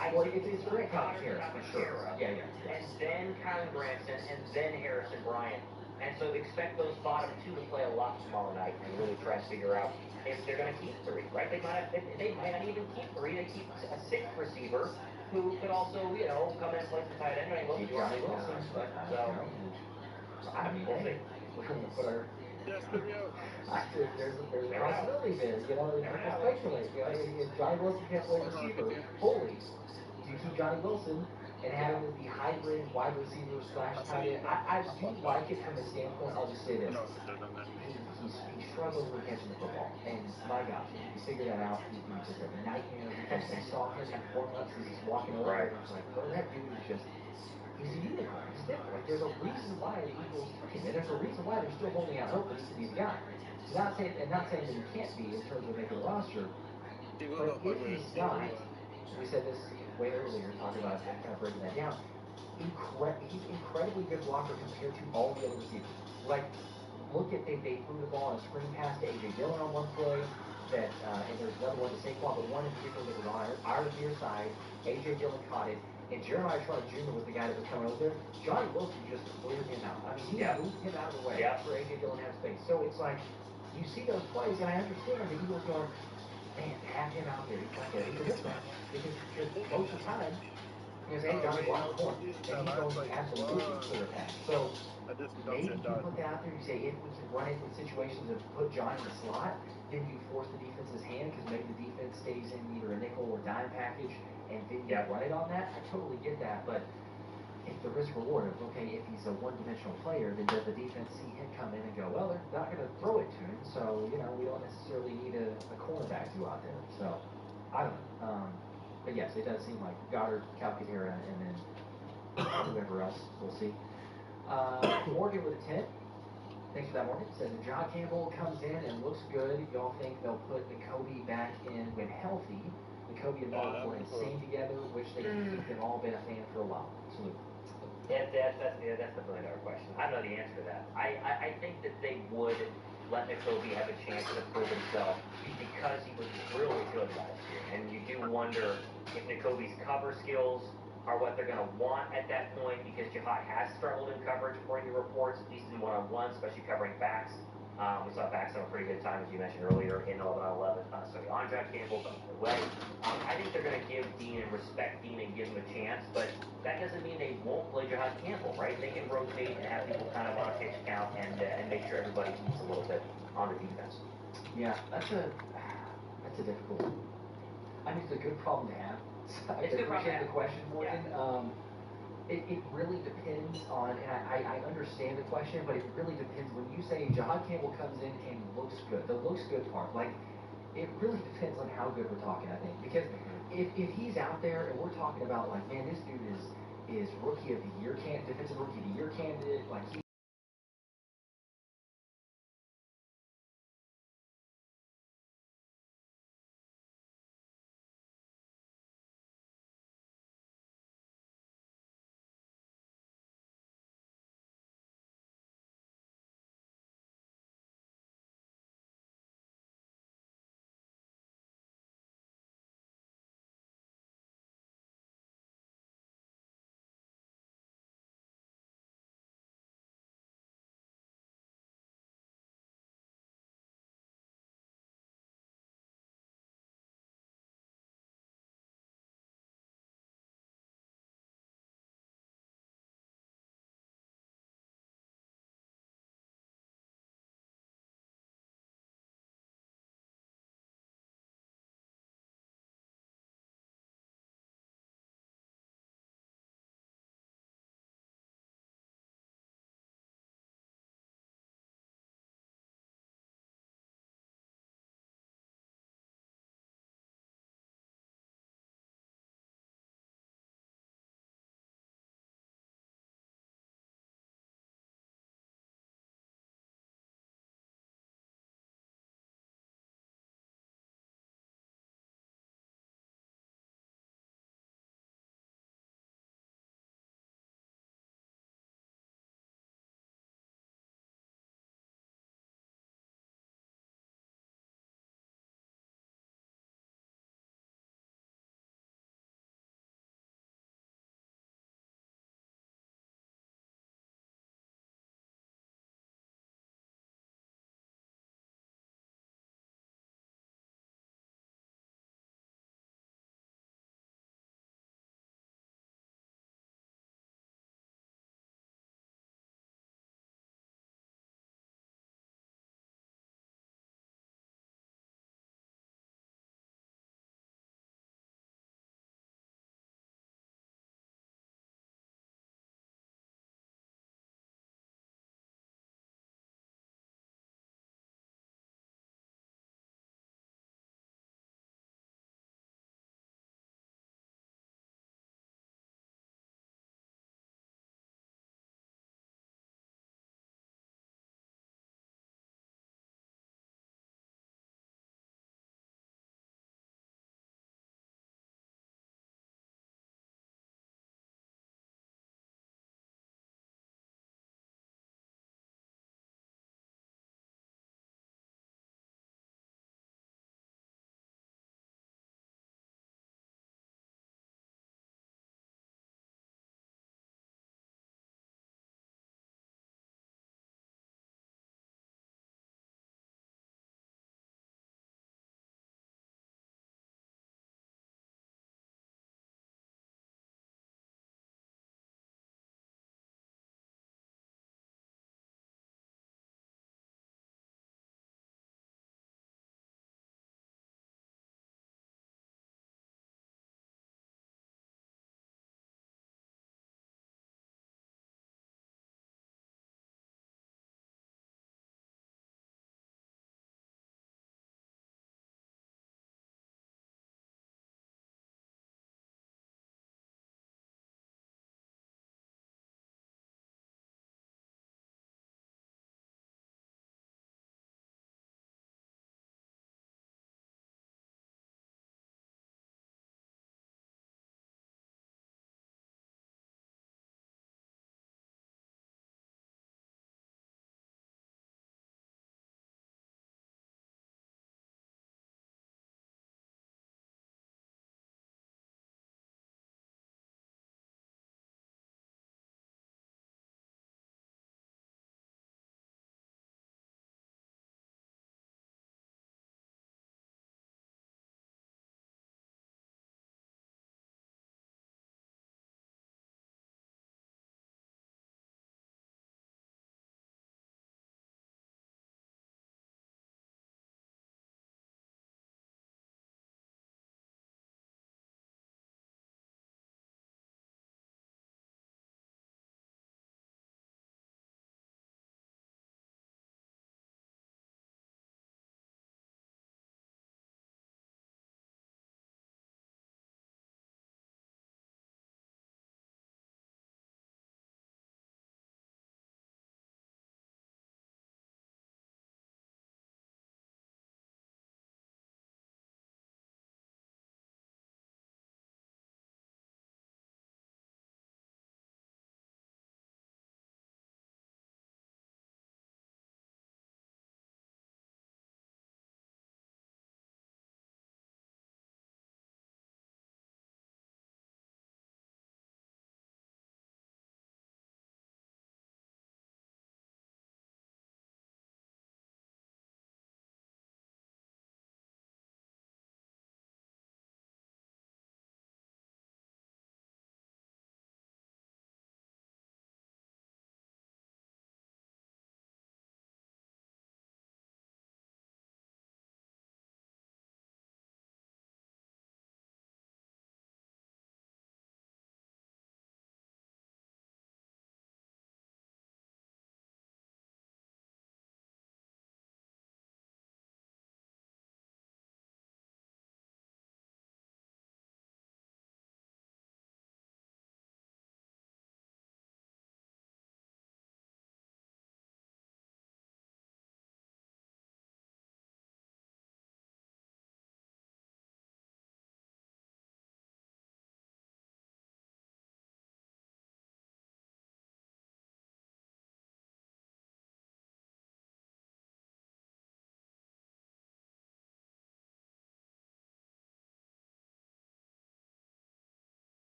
It's Grant Calcaterra, for sure. Yeah. And then Kylan Granson, and then Harrison Bryant. And so expect those bottom 2 to play a lot tomorrow night and really try to figure out if they're going to keep 3, right? They might not even keep 3. They keep a 6th receiver who could also, you know, come in and play some tight end. I mean, Johnny Wilson. So, I mean, we'll see. We're going to put our... There's a possibility there. You know, people speculate. You know, if Johnny Wilson can't play receiver, holy, do you keep Johnny Wilson and have him as the hybrid wide receiver / tight end? I do like it from the standpoint, I'll just say this. He struggles with catching the football. And my gosh, if you figure that out, he's just a nightmare because I saw him in warm-ups as he's walking over. Right. I was like, bro, that dude is just... He's a unicorn. He's different. Like, there's a reason why the Eagles took him, and there's a reason why they're still holding out hope that he's a guy. Not saying that he can't be in terms of making a roster, but if he's not, we said this way earlier, talking about kind of breaking that down. He's incredibly good blocker compared to all the other receivers. Like, look at they threw the ball on a screen pass to A.J. Dillon on one play. That and there's another one to Saquon, but one in particular that was on our near side. A.J. Dillon caught it. And Jeremiah Trotter Jr. was the guy that was coming over there. Johnny Wilson just cleared him out. I mean, he moved him out of the way for A.J. Dillon to have space. So it's like, you see those plays, and I understand the Eagles going, man, have him out there. He's like a mismatch. Because most of the time, you say, hey, Johnny, block the corner. And he's going to absolutely clear a pass. So maybe you put that out there. You say, if we can run it in situations of put Johnny in the slot, then you force the defense's hand because maybe the defense stays in either a nickel or dime package. And then you run it on that, I totally get that, but if the risk reward of, okay, if he's a one-dimensional player, then does the defense see him come in and go, well, they're not going to throw it to him, so, you know, we don't necessarily need a cornerback to go out there. So, I don't know. But yes, it does seem like Goddard, Calcaterra, and then whoever else, we'll see. Morgan with a 10. Thanks for that, Morgan. Says, if John Campbell comes in and looks good, y'all think they'll put Nakobe back in when healthy? Kobe and Mark were insane together, which they've all been a fan for a while. Absolutely. That's the $1 million question. I don't know the answer to that. I think that they would let Nakobe have a chance to prove himself because he was really good last year. And you do wonder if Nakobe's cover skills are what they're going to want at that point because Jihad has struggled in coverage according to reports, at least in one-on-one, especially covering backs. We saw Bax have a pretty good time, as you mentioned earlier, in 11-on-11. So Andre Campbell done well. I think they're going to give Dean and respect Dean and give him a chance, but that doesn't mean they won't play Jahad Campbell, right? They can rotate and have people kind of on a pitch count and make sure everybody eats a little bit on the defense. Yeah, that's a difficult. I mean, it's a good problem to have. I appreciate the question, Morgan. Yeah. It really depends on, and I understand the question, but it really depends. When you say Jahad Campbell comes in and looks good, the looks good part, like, it really depends on how good we're talking, I think. Because if he's out there and we're talking about, like, man, this dude is rookie of the year defensive rookie of the year candidate, like, he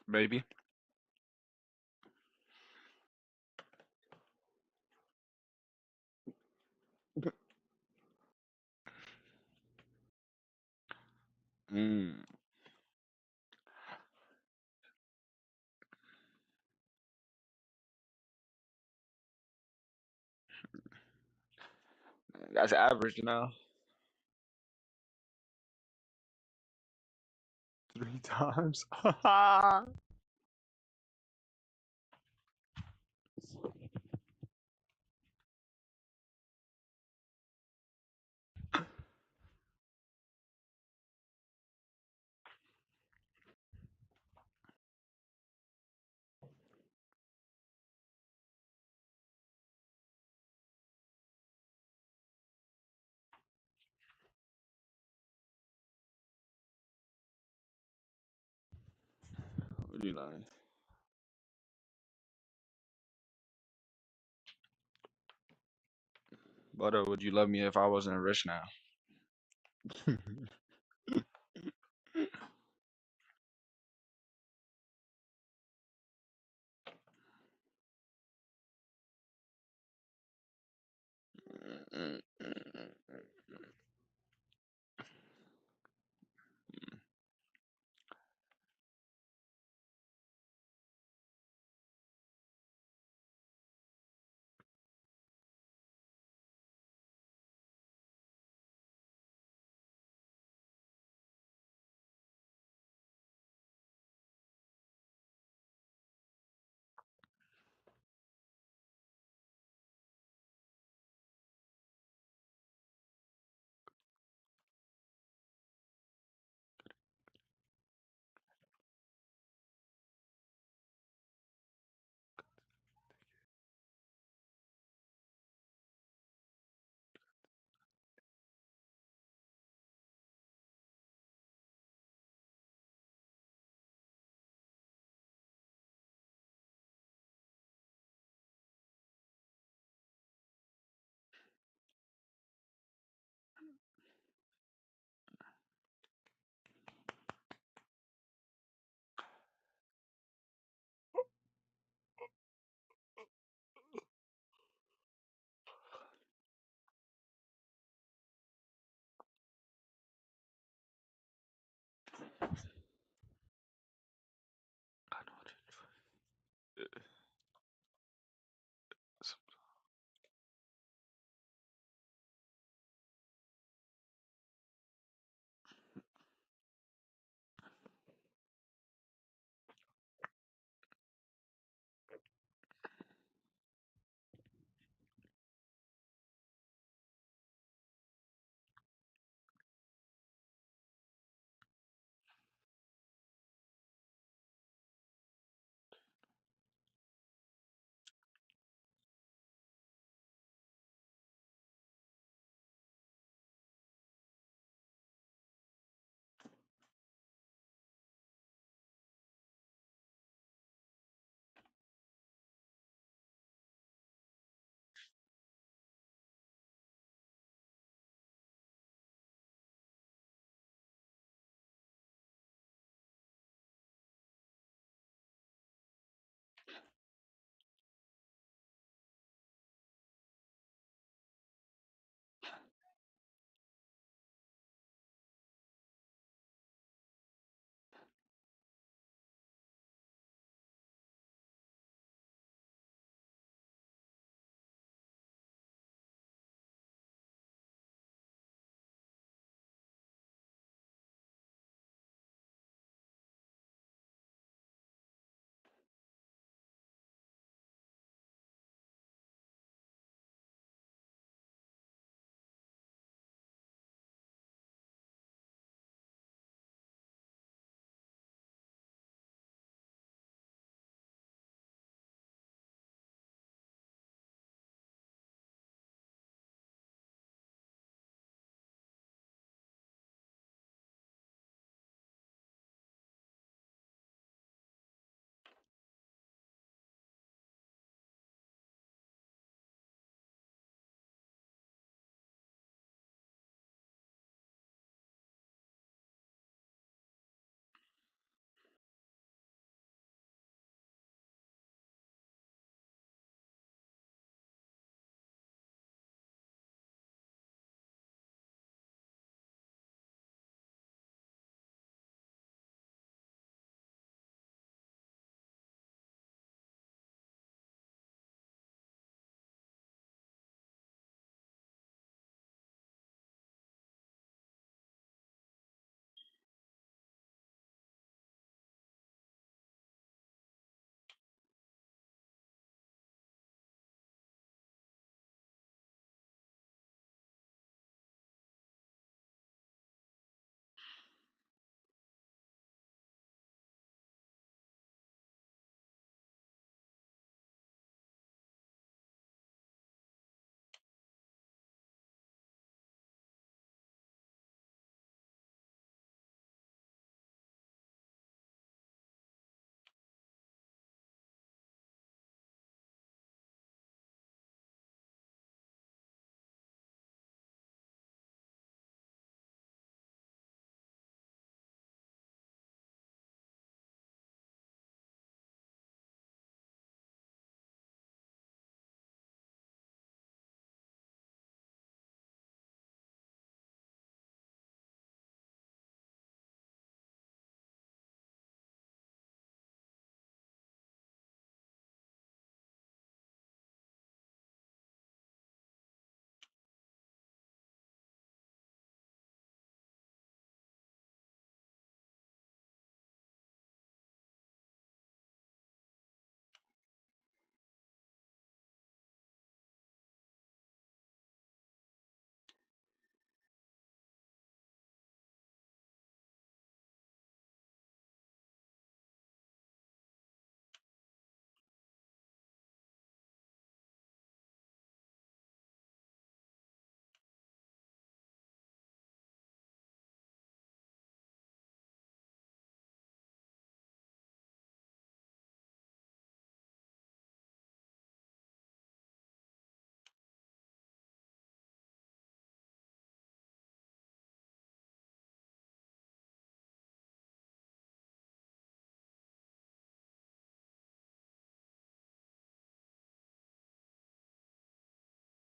Maybe. Mm. That's average now. 3 times. What do you like? Butter, would you love me if I wasn't rich now?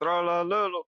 Tra la la la.